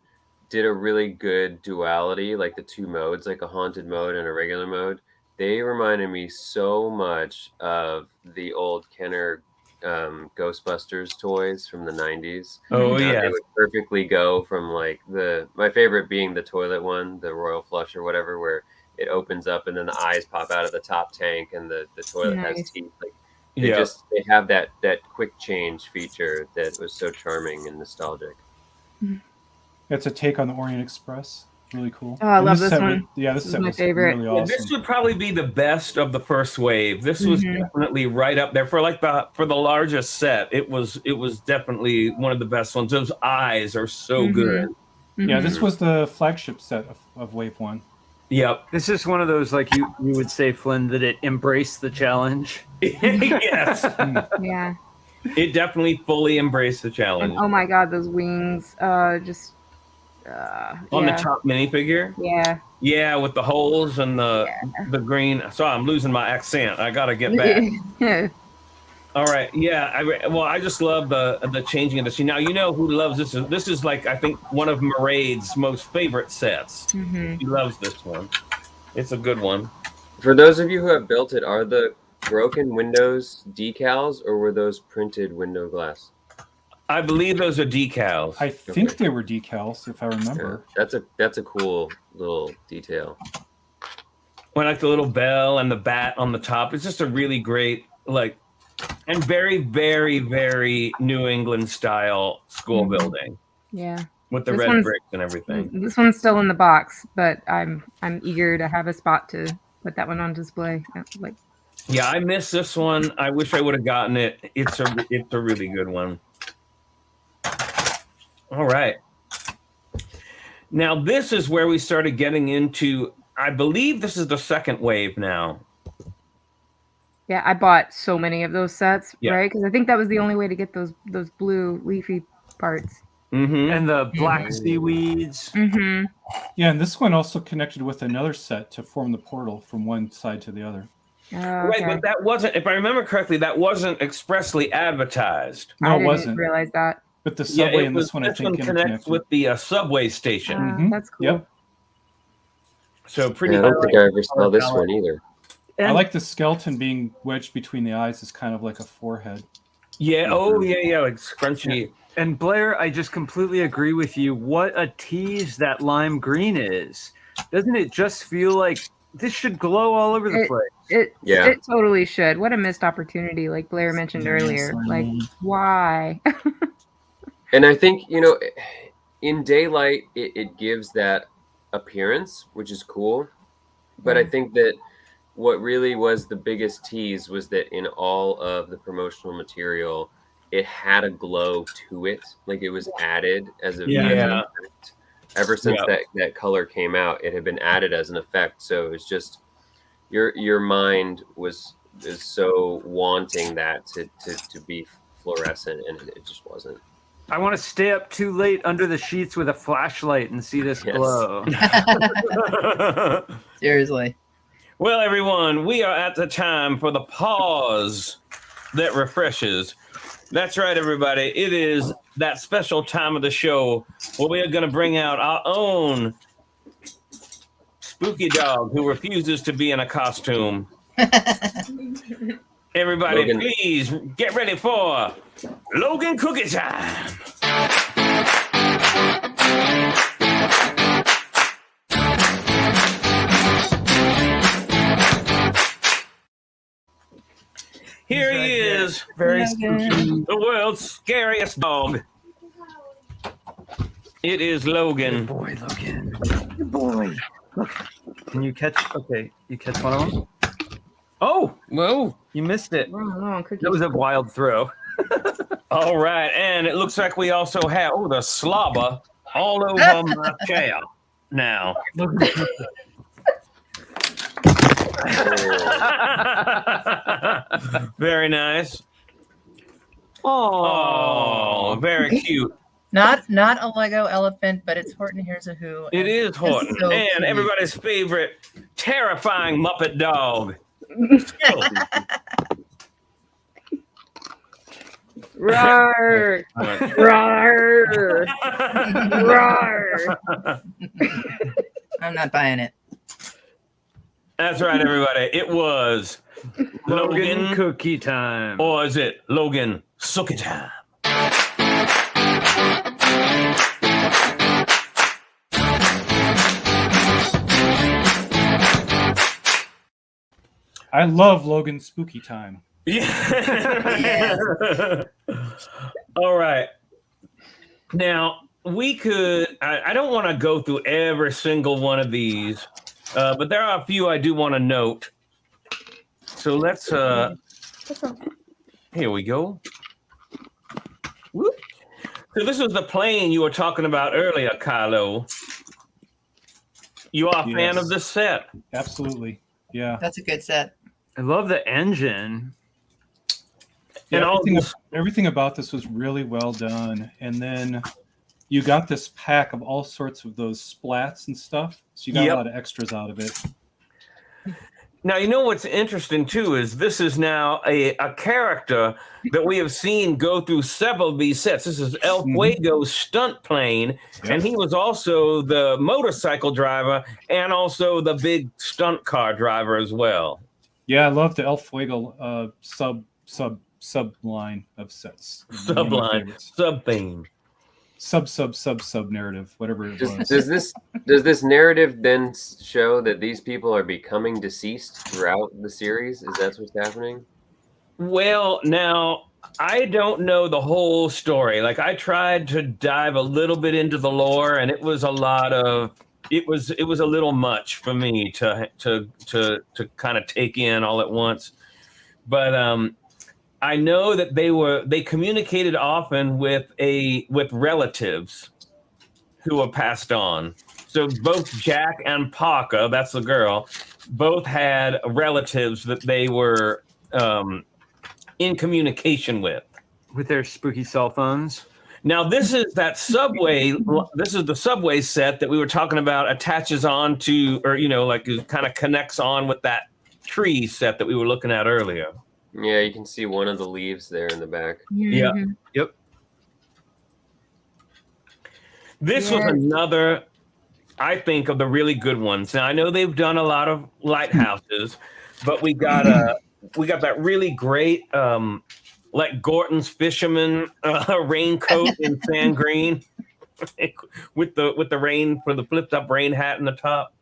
did a really good duality, like the two modes, like a haunted mode and a regular mode, they reminded me so much of the old Kenner Ghostbusters toys from the 90s. Oh yeah. They would perfectly go from like my favorite being the toilet one, the Royal Flush or whatever, where it opens up and then the eyes pop out of the top tank and the toilet has Nice. teeth. Like Yeah. they have that quick change feature that was so charming and nostalgic. It's a take on the Orient Express. Really cool. Oh, I And love this set one. Yeah, this This is set my was favorite. really Yeah, awesome. this would probably be the best of the first wave. This was Mhm. definitely right up there for the largest set. It was definitely one of the best ones. Those eyes are so Mhm. good. Yeah, Mhm. this was the flagship set of Wave 1. Yep. This is one of those, like you would say, Flynn, that it embraced the challenge. Yes. Yeah. It definitely fully embraced the challenge. And oh my god, those wings. Just. On yeah. the top minifigure. Yeah. Yeah, with the holes and the green. Sorry, I'm losing my accent. I gotta get back. All right. Yeah. I just love the changing of the scene. Now you know who loves this. This is like I think one of Maraid's most favorite sets. Mhm. He loves this one. It's a good one. For those of you who have built it, are the broken windows decals or were those printed window glass? I believe those are decals. I think they were decals, if I remember. Yeah, that's a cool little detail. I like the little bell and the bat on the top. It's just a really great, and very, very, very New England style school building Yeah. with the This red one's- bricks and everything. This one's still in the box, but I'm eager to have a spot to put that one on display. Like, Yeah, I miss this one. I wish I would have gotten it. It's a really good one. All right. Now this is where we started getting into. I believe this is the second wave now. yeah, I bought so many of those sets, Yeah. right? Because I think that was the only way to get those blue leafy parts. Mm-hmm. And the black seaweeds. Mm-hmm. Yeah, and this one also connected with another set to form the portal from one side to the other. Right, but that wasn't. If I remember correctly, that wasn't expressly advertised. No, I it didn't wasn't. realize that. But the subway in this one, I this think, one connects interconnected. with the subway station. Mhm. That's cool. Yep. So pretty. Yeah, I don't think I ever saw this one either. I like the skeleton being wedged between the eyes as kind of like a forehead. Yeah. Oh, yeah. Like scrunchy. And Blair, I just completely agree with you. What a tease that lime green is. Doesn't it just feel like this should glow all over the place? It totally should. What a missed opportunity, like Blair mentioned earlier. Like, why? And I think, in daylight, it gives that appearance, which is cool. But I think that what really was the biggest tease was that in all of the promotional material, it had a glow to it. Like it was added as a Yeah. effect. Ever since that color came out, it had been added as an effect. So it's just your mind is so wanting that to be fluorescent, and it just wasn't. I want to stay up too late under the sheets with a flashlight and see this Yes. glow. Seriously. Well, everyone, we are at the time for the pause that refreshes. That's right, everybody. It is that special time of the show where we are going to bring out our own spooky dog who refuses to be in a costume. Everybody, Logan. please get ready for Logan Cookie Time. Here he is, Very Logan. spooky. the world's scariest dog. It is Logan. Boy, Logan. Good boy. Look. Can you catch? Okay, you catch one of them? Oh, Whoa. you missed it. Oh, cookies. That was a wild throw. All right, and it looks like we also have the slobber all over my chair now. Very nice. Oh, very cute. Not a Lego elephant, but it's Horton Hears a Who. It is Horton, so and cute. everybody's favorite terrifying Muppet dog. Roar! Roar! Roar! I'm not buying it. That's right, everybody. It was Logan cookie time. or is it Logan Sookie time? I love Logan's spooky time. Yeah. All right. Now, we could, I don't want to go through every single one of these, but there are a few I do want to note. So let's, here we go. Whoop. So this was the plane you were talking about earlier, Kylo. You are a fan of this set? Absolutely. Yeah. That's a good set. I love the engine. And all everything about this was really well done. And then you got this pack of all sorts of those splats and stuff. So you got a lot of extras out of it. Now, you know what's interesting, too, is this is now a character that we have seen go through several of these sets. This is El Fuego's stunt plane, and he was also the motorcycle driver and also the big stunt car driver as well. Yeah, I love the El Fuego sub line of sets. Subline, sub-theme. Sub narrative, whatever it was. Does this narrative then show that these people are becoming deceased throughout the series? Is that what's happening? Well, now I don't know the whole story. Like I tried to dive a little bit into the lore, and it was a lot of it was a little much for me to kind of take in all at once. But I know that they communicated often with relatives who were passed on. So both Jack and Porta, that's the girl, both had relatives that they were in communication with their spooky cell phones. Now this is that subway. This is the subway set that we were talking about. Attaches on to, or like it kind of connects on with that tree set that we were looking at earlier. Yeah, you can see one of the leaves there in the back. Yeah. Yep. This was another, I think, of the really good ones. Now I know they've done a lot of lighthouses, but we got that really great, like Gorton's fisherman raincoat in sand green, with the rain for the flipped up rain hat in the top.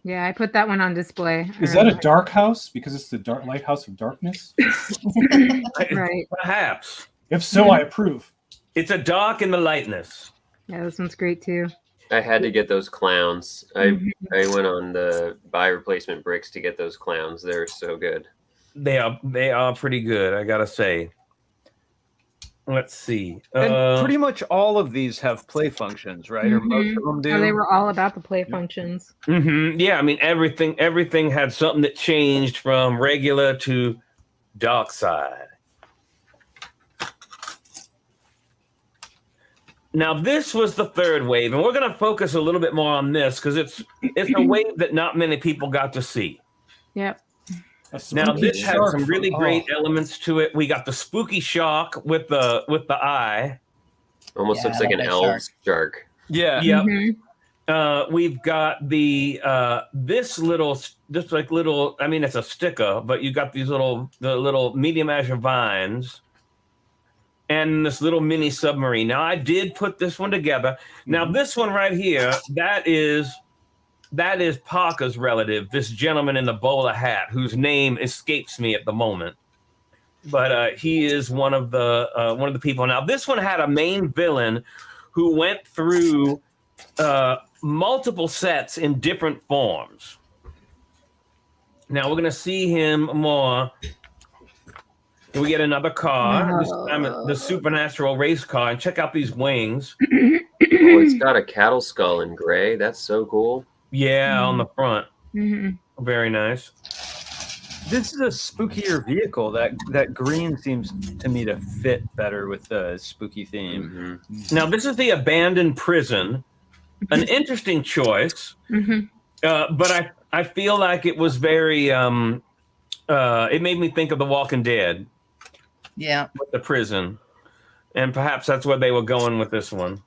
Yeah, I put that one on display. Is that a dark house because it's the lighthouse of darkness? Right. Perhaps. If so, I approve. It's a dark in the lightness. Yeah, this one's great too. I had to get those clowns. I went on the buy replacement bricks to get those clowns. They're so good. They are pretty good, I gotta say. Let's see. And pretty much all of these have play functions, right? Or most of them do. Oh, they were all about the play functions. Yeah, I mean everything had something that changed from regular to dark side. Now this was the third wave, and we're going to focus a little bit more on this because it's a wave that not many people got to see. Yep. Now this had some really great elements to it. We got the spooky shark with the eye. Almost looks like an elf shark. Yeah. Yep. We've got the this little. I mean, it's a sticker, but you got the little medium azure vines. And this little mini submarine. Now, I did put this one together. Now, this one right here, that is Parker's relative, this gentleman in the bowler hat, whose name escapes me at the moment. But he is one of the people. Now, this one had a main villain who went through multiple sets in different forms. Now, we're going to see him more. We get another car, this time the supernatural race car, and check out these wings. It's got a cattle skull in gray. That's so cool. Yeah, on the front. Very nice. This is a spookier vehicle. That green seems to me to fit better with the spooky theme. Now, this is the abandoned prison. An interesting choice, but I feel like it was very. It made me think of The Walking Dead. Yeah. With the prison. And perhaps that's where they were going with this one.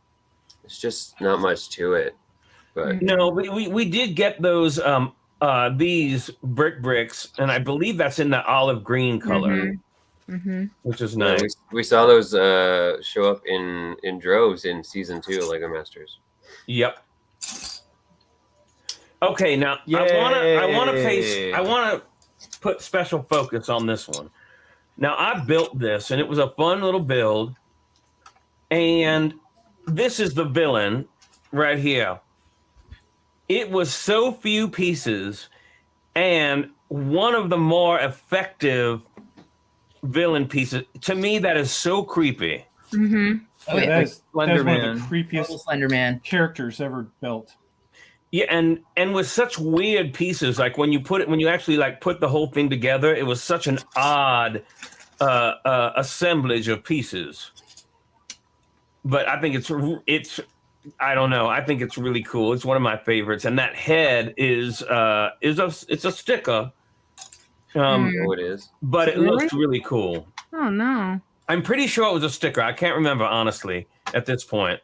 It's just not much to it. But no, we did get those these bricks, and I believe that's in the olive green color, which is nice. Yeah, we saw those show up in droves in season 2 of Lego Masters. Yep. Okay, now I want to put special focus on this one. Now I built this, and it was a fun little build, and this is the villain right here. It was so few pieces, and one of the more effective villain pieces. To me, that is so creepy. Oh, yeah. That's one of the Slenderman. creepiest Slenderman characters ever built. Yeah, and with such weird pieces, like when you actually like put the whole thing together, it was such an odd assemblage of pieces. But I think it's I don't know. I think it's really cool. It's one of my favorites, and that head is a sticker. Oh, it is. But it looks really cool. Oh no. I'm pretty sure it was a sticker. I can't remember honestly at this point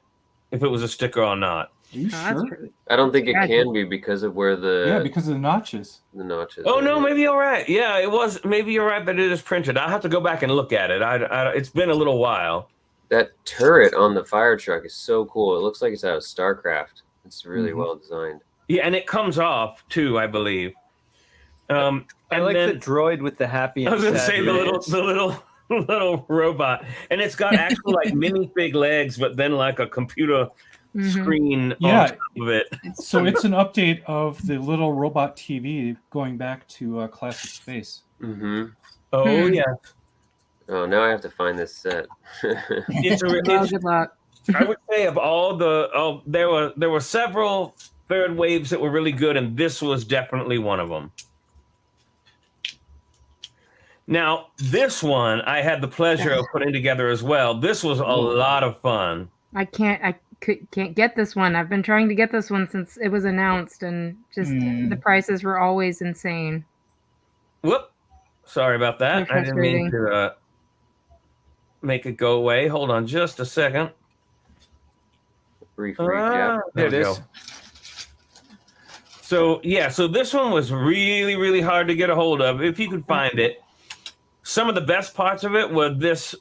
if it was a sticker or not. Are you That's sure? pretty- I don't think it can be because of where Yeah, because of the notches. the notches. Oh are. no, maybe you're right. Yeah, it was. Maybe you're right that it is printed. I'll have to go back and look at it. It's been a little while. That turret on the fire truck is so cool. It looks like it's out of StarCraft. It's really well designed. Yeah, and it comes off too, I believe. I And like then, the droid with the happy. I was and gonna sad say the little robot, and it's got actual like minifig legs, but then like a computer screen Yeah. on top of it. So it's an update of the little robot TV going back to classic space. Mm-hmm. Oh yeah, Oh, now I have to find this set. it's Well, good luck. I would say of all there were several third waves that were really good, and this was definitely one of them. Now, this one I had the pleasure of putting together as well. This was a lot of fun. I can't get this one. I've been trying to get this one since it was announced, and just the prices were always insane. Whoop! Sorry about that. They're I didn't mean to make it go away. Hold on just a second. Refreeze, yeah. There it we is. go. So yeah, so this one was really, really hard to get a hold of if you could find it. Some of the best parts of it were these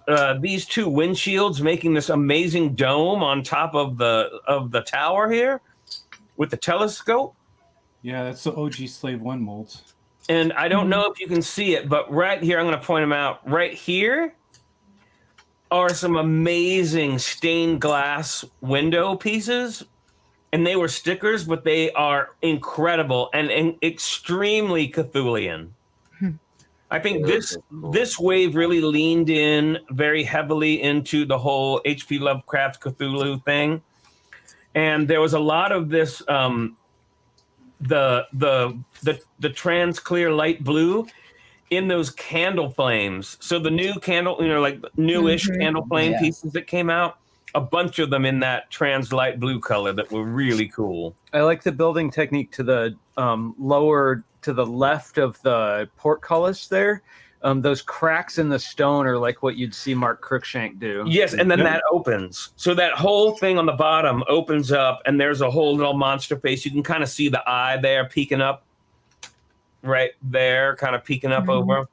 two windshields making this amazing dome on top of the tower here with the telescope. Yeah, that's the OG Slave 1 molds. And I don't know if you can see it, but right here, I'm going to point them out. Right here are some amazing stained glass window pieces. And they were stickers, but they are incredible and extremely Cthulhian. I think this wave really leaned in very heavily into the whole H.P. Lovecraft Cthulhu thing. And there was a lot of this the trans clear light blue in those candle flames. So the new candle, like newish candle flame pieces that came out, a bunch of them in that trans light blue color that were really cool. I like the building technique to the lower to the left of the portcullis there. Those cracks in the stone are like what you'd see Mark Cruikshank do. Yes, and then that opens. So that whole thing on the bottom opens up, and there's a whole little monster face. You can kind of see the eye there peeking up right there, kind of peeking up over.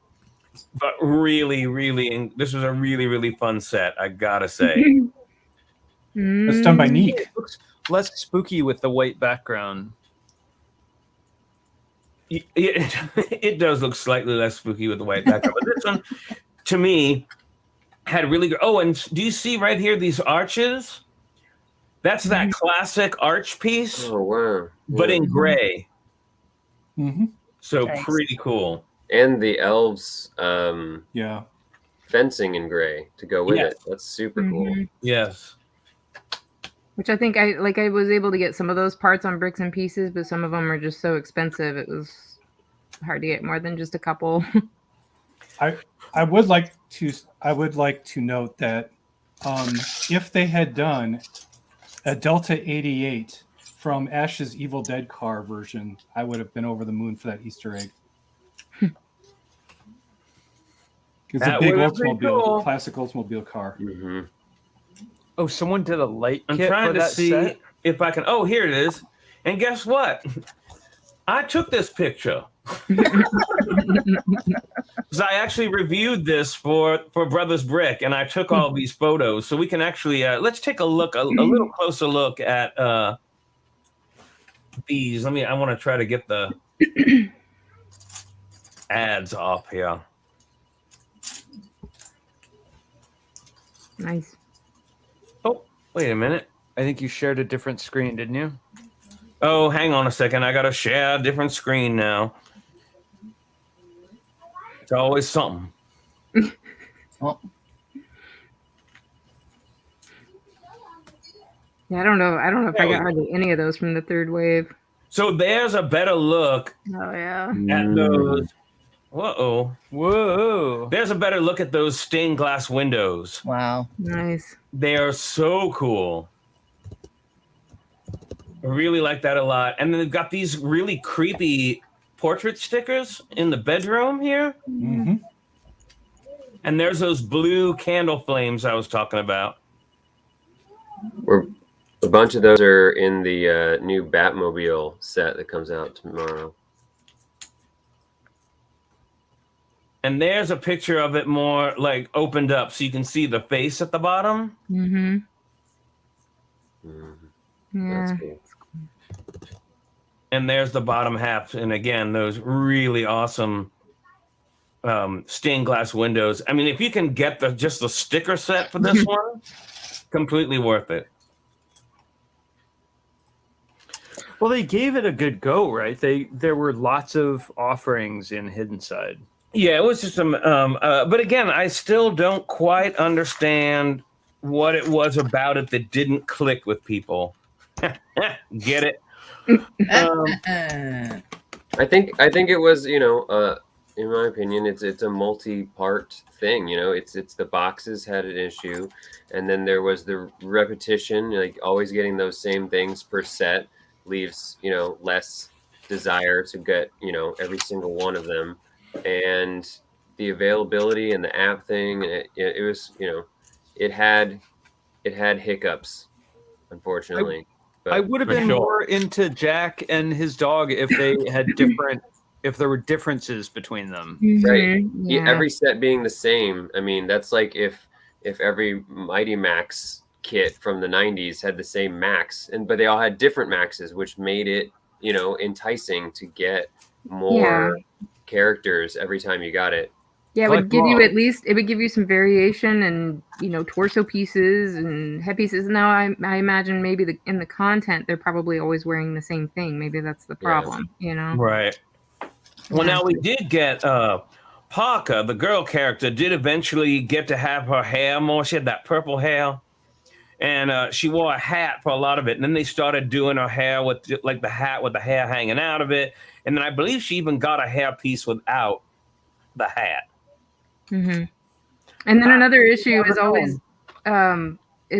But really, really, this was a really, really fun set, I gotta say. It's done by Neek. It looks less spooky with the white background. It does look slightly less spooky with the white background, but this one, to me, had really good. Oh, and do you see right here these arches? That's that classic arch piece, Oh, wow. but in gray. Mm-hmm. So Nice. pretty cool. And the elves Yeah. fencing in gray to go with it. That's super cool. Yes. Which I think I was able to get some of those parts on bricks and pieces, but some of them are just so expensive. It was hard to get more than just a couple. I would like to note that if they had done a Delta 88 from Ash's Evil Dead car version, I would have been over the moon for that Easter egg. It's a That big would have been Oldsmobile, cool. classic Oldsmobile car. Mm-hmm. Oh, someone did a light I'm kit trying for to that see set? if I can. Oh, here it is. And guess what? I took this picture. Because I actually reviewed this for Brothers Brick, and I took all these photos, so we can actually let's take a look, a little closer look at these. I want to try to get the ads off here. Nice. Oh, wait a minute. I think you shared a different screen, didn't you? Oh, hang on a second. I gotta share a different screen now. It's always something. Oh, Yeah, I don't know if I got hardly any of those from the third wave. So there's a better look Oh yeah. at those. Whoa. There's a better look at those stained glass windows. wow. Nice. They are so cool. I really like that a lot. And then they've got these really creepy portrait stickers in the bedroom here. Mm-hmm. And there's those blue candle flames I was talking about. A bunch of those are in the new Batmobile set that comes out tomorrow. And there's a picture of it more like opened up so you can see the face at the bottom. Mm-hmm. That's Yeah. cool. And there's the bottom half. And again, those really awesome stained glass windows. I mean, if you can get just the sticker set for this one, completely worth it. Well, they gave it a good go, right? There were lots of offerings in Hidden Side. Yeah, it was just some. But again, I still don't quite understand what it was about it that didn't click with people. Get it? I think it was, in my opinion, it's a multi-part thing. It's the boxes had an issue, and then there was the repetition, like always getting those same things per set leaves less desire to get every single one of them, and the availability and the app thing, it was it had hiccups, unfortunately. I would have For been sure. more into Jack and his dog if they had if there were differences between them. Right. Mhm. Yeah, every set being the same. I mean, that's like if every Mighty Max kit from the 90s had the same max, but they all had different maxes, which made it, enticing to get more characters every time you got it. Yeah, it Collect would give you more. at least it would give you some variation and torso pieces and head pieces. Now I imagine maybe in the content they're probably always wearing the same thing. Maybe that's the problem. Right. Well, now we did get Parker, the girl character, did eventually get to have her hair more. She had that purple hair, and she wore a hat for a lot of it. And then they started doing her hair with like the hat with the hair hanging out of it. And then I believe she even got a hair piece without the hat. Mm-hmm. And then another issue is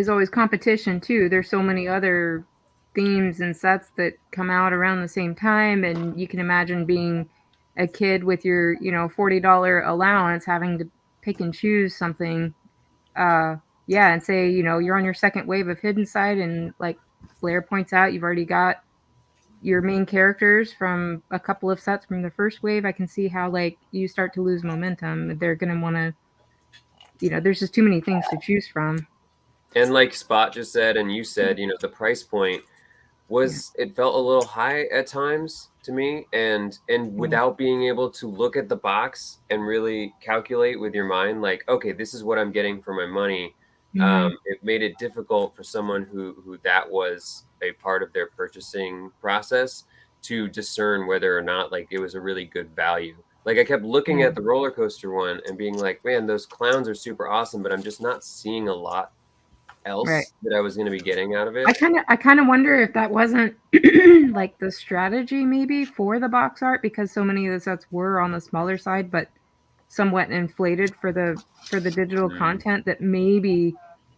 always competition too. There's so many other themes and sets that come out around the same time, and you can imagine being a kid with your $40 allowance having to pick and choose something. And say you're on your second wave of Hidden Side, and like Blair points out, you've already got your main characters from a couple of sets from the first wave. I can see how you start to lose momentum. They're going to want to, there's just too many things to choose from. And like Spot just said, and you said, the price point it felt a little high at times to me, and without being able to look at the box and really calculate with your mind, like, okay, this is what I'm getting for my money. It made it difficult for someone who that was a part of their purchasing process to discern whether or not it was a really good value. Like I kept looking at the roller coaster one and being like, man, those clowns are super awesome, but I'm just not seeing a lot else that I was going to be getting out of it. I kind of wonder if that wasn't like the strategy maybe for the box art, because so many of the sets were on the smaller side, but somewhat inflated for the digital content, that maybe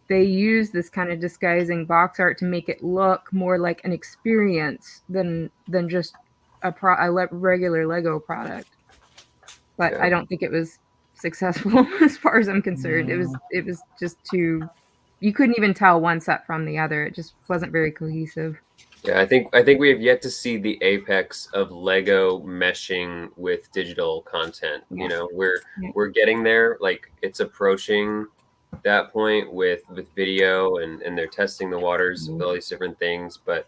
they use this kind of disguising box art to make it look more like an experience than just a regular Lego product. But I don't think it was successful as far as I'm concerned. It was just too, you couldn't even tell one set from the other. It just wasn't very cohesive. Yeah, I think we have yet to see the apex of Lego meshing with digital content. Yeah. You know, we're Yeah. we're getting there. Like it's approaching that point with video, and they're testing the waters with all these different things. But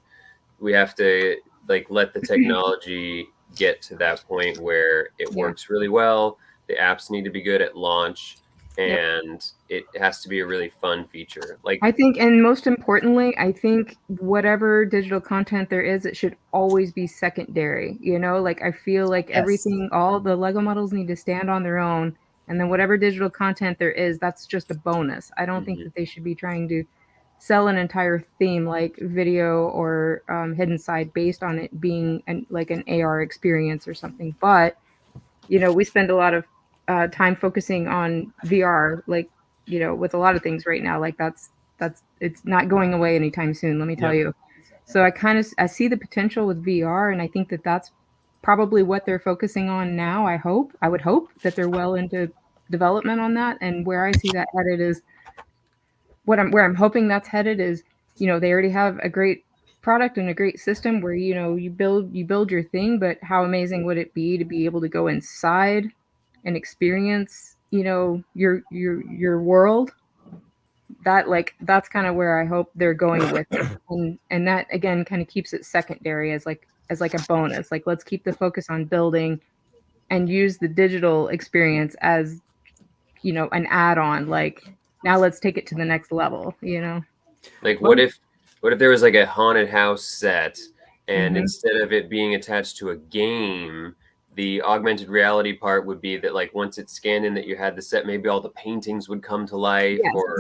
we have to like let the technology get to that point where it works really well. The apps need to be good at launch, and it has to be a really fun feature. Like I think, and most importantly, I think whatever digital content there is, it should always be secondary. You know, like I feel like everything, all the Lego models need to stand on their own, and then whatever digital content there is, that's just a bonus. I don't think that they should be trying to sell an entire theme like video or hidden side based on it being like an AR experience or something. But you know, we spend a lot of time focusing on VR, like, you know, with a lot of things right now. Like that's it's not going away anytime soon, let me tell you. So I see the potential with VR, and I think that that's probably what they're focusing on now. I would hope that they're well into development on that. And where I see that headed is where I'm hoping that's headed is, you know, they already have a great product and a great system where, you know, you build your thing, but how amazing would it be to be able to go inside and experience, you know, your world? That's kind of where I hope they're going with it. And that again kind of keeps it secondary as like a bonus. Like, let's keep the focus on building and use the digital experience as, you know, an add-on. Like, now let's take it to the next level, you know? Like what if there was like a haunted house set, and instead of it being attached to a game, the augmented reality part would be that like once it's scanned in that you had the set, maybe all the paintings would come to life, or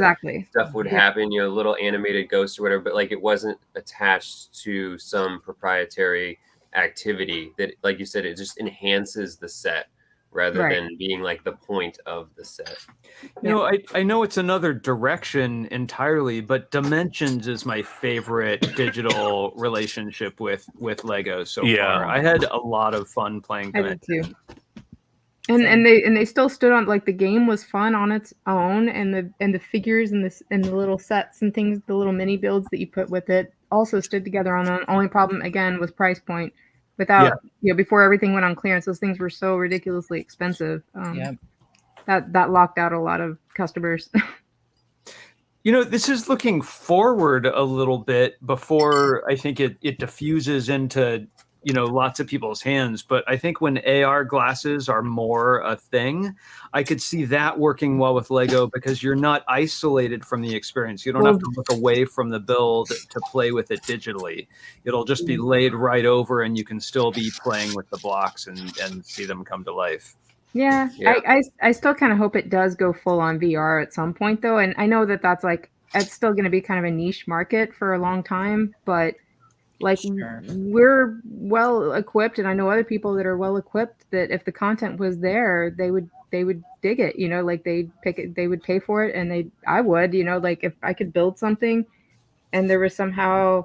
stuff would happen, you know, little animated ghosts or whatever, but like it wasn't attached to some proprietary activity that, like you said, it just enhances the set rather than being like the point of the set. You know, I know it's another direction entirely, but Dimensions is my favorite digital relationship with Lego so far. I had a lot of fun playing Dimensions. I did too. And they still stood on, like, the game was fun on its own, and the figures and the little sets and things, the little mini builds that you put with it also stood together on their own. Only problem again was price point. Without, you know, before everything went on clearance, those things were so ridiculously expensive. That locked out a lot of customers. You know, this is looking forward a little bit before I think it diffuses into, you know, lots of people's hands. But I think when AR glasses are more a thing, I could see that working well with Lego, because you're not isolated from the experience. You don't have to look away from the build to play with it digitally. It'll just be laid right over, and you can still be playing with the blocks and see them come to life. Yeah. I still kind of hope it does go full on VR at some point, though. And I know that that's like, it's still going to be kind of a niche market for a long time, but like, we're well equipped, and I know other people that are well equipped that if the content was there, they would dig it, you know, like they'd pick it, they would pay for it, and I would, you know, like if I could build something and there was somehow,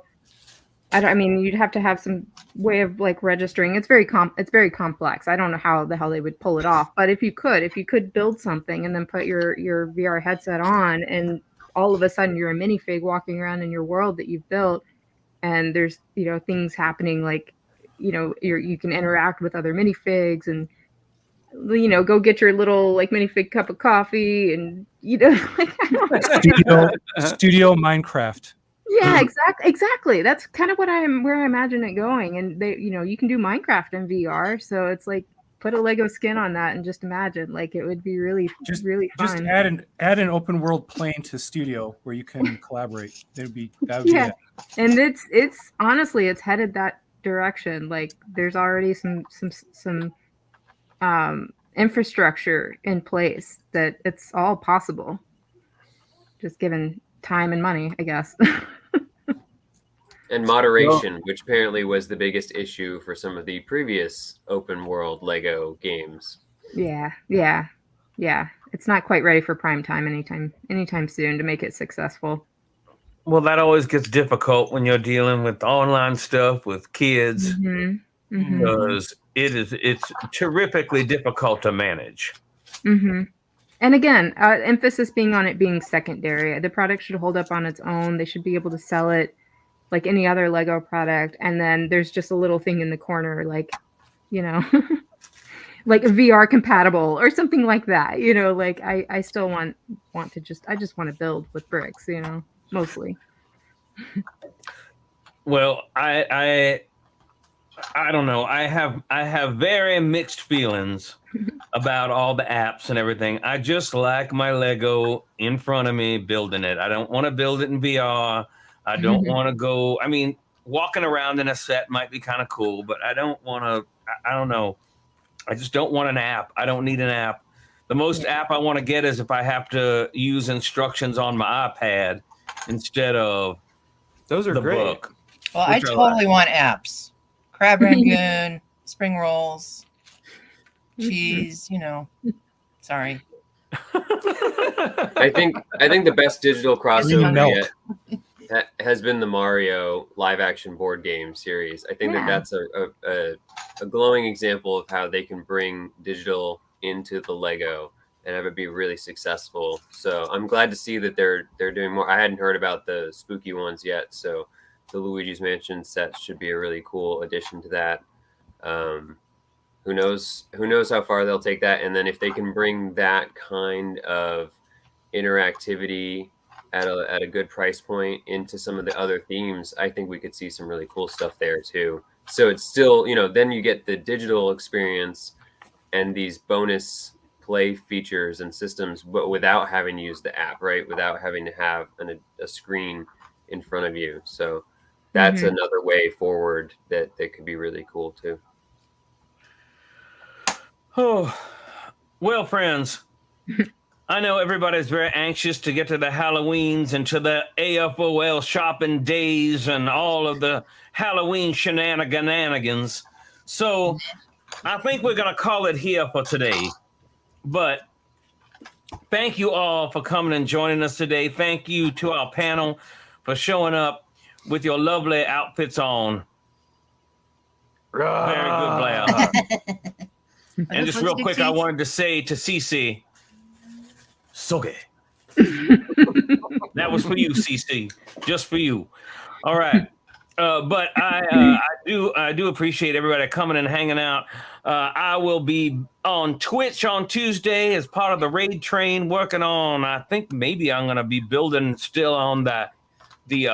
I mean, you'd have to have some way of like registering. It's very complex. I don't know how the hell they would pull it off, but if you could build something and then put your VR headset on, and all of a sudden you're a minifig walking around in your world that you've built, and there's, you know, things happening, like, you know, you can interact with other minifigs, and, you know, go get your little like minifig cup of coffee, and, you know, studio Minecraft. Yeah, exactly. That's kind of where I imagine it going. And they, you know, you can do Minecraft in VR, so it's like put a Lego skin on that and just imagine, like, it would be really fun. Just add an open world plane to Studio where you can collaborate. That would be it. And it's honestly, it's headed that direction. Like, there's already some infrastructure in place that it's all possible, just given time and money, I guess. And moderation, which apparently was the biggest issue for some of the previous open world Lego games. Yeah. It's not quite ready for prime time anytime soon to make it successful. Well, that always gets difficult when you're dealing with online stuff with kids, because it's terrifically difficult to manage. And again, emphasis being on it being secondary. The product should hold up on its own. They should be able to sell it like any other Lego product. And then there's just a little thing in the corner, like, you know, like VR compatible or something like that. You know, like I still want to I just want to build with bricks, you know, mostly. Well, I don't know. I have very mixed feelings about all the apps and everything. I just like my Lego in front of me building it. I don't want to build it in VR. I don't want to go. I mean, walking around in a set might be kind of cool, but I don't want to. I don't know. I just don't want an app. I don't need an app. The most app I want to get is if I have to use instructions on my iPad instead of Those are the great. book. Well, I totally want apps. Crab Rangoon, spring rolls, cheese, you know. Sorry. I think the best digital crossover yet has been the Mario live action board game series. I think that's a glowing example of how they can bring digital into the Lego and have it be really successful. So I'm glad to see that they're doing more. I hadn't heard about the spooky ones yet, so the Luigi's Mansion set should be a really cool addition to that. Who knows how far they'll take that, and then if they can bring that kind of interactivity at a good price point into some of the other themes, I think we could see some really cool stuff there too. So it's still, you know, then you get the digital experience and these bonus play features and systems, but without having to use the app, right? Without having to have a screen in front of you. So that's another way forward that could be really cool too. Oh, well, friends, I know everybody's very anxious to get to the Halloweens and to the AFOL shopping days and all of the Halloween shenanigans. So I think we're going to call it here for today. But thank you all for coming and joining us today. Thank you to our panel for showing up with your lovely outfits on. Very good, Blair. And just real quick, I wanted to say to Cece, Soge. That was for you, Cece. Just for you. All right. But I do appreciate everybody coming and hanging out. I will be on Twitch on Tuesday as part of the raid train working on, I think maybe I'm going to be building still on the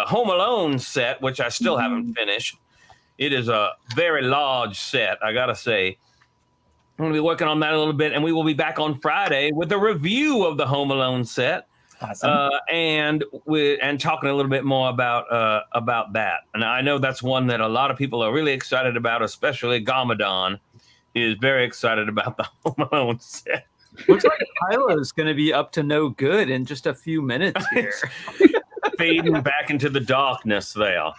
Home Alone set, which I still haven't finished. It is a very large set, I got to say. I'm going to be working on that a little bit, and we will be back on Friday with a review of the Home Alone set. Awesome. And talking a little bit more about that. And I know that's one that a lot of people are really excited about, especially Garmadon is very excited about the Home Alone set. Looks like Kylo's going to be up to no good in just a few minutes here. Fading back into the darkness there.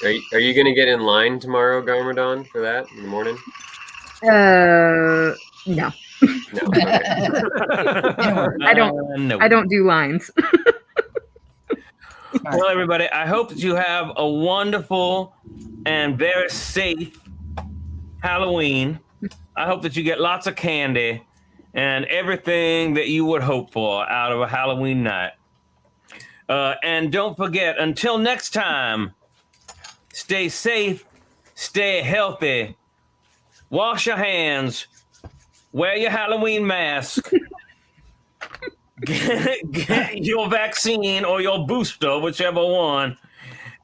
Are you going to get in line tomorrow, Garmadon, for that in the morning? No. No. Okay. I don't do lines. Well, everybody, I hope that you have a wonderful and very safe Halloween. I hope that you get lots of candy and everything that you would hope for out of a Halloween night. And don't forget, until next time, stay safe, stay healthy, wash your hands, wear your Halloween mask, get your vaccine or your booster, whichever one,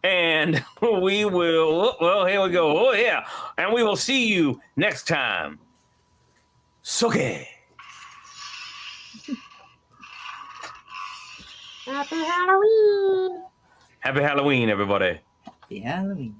and we will, well, here we go. Oh, yeah. And we will see you next time. Soke. Happy Halloween. Happy Halloween, everybody. Happy Halloween.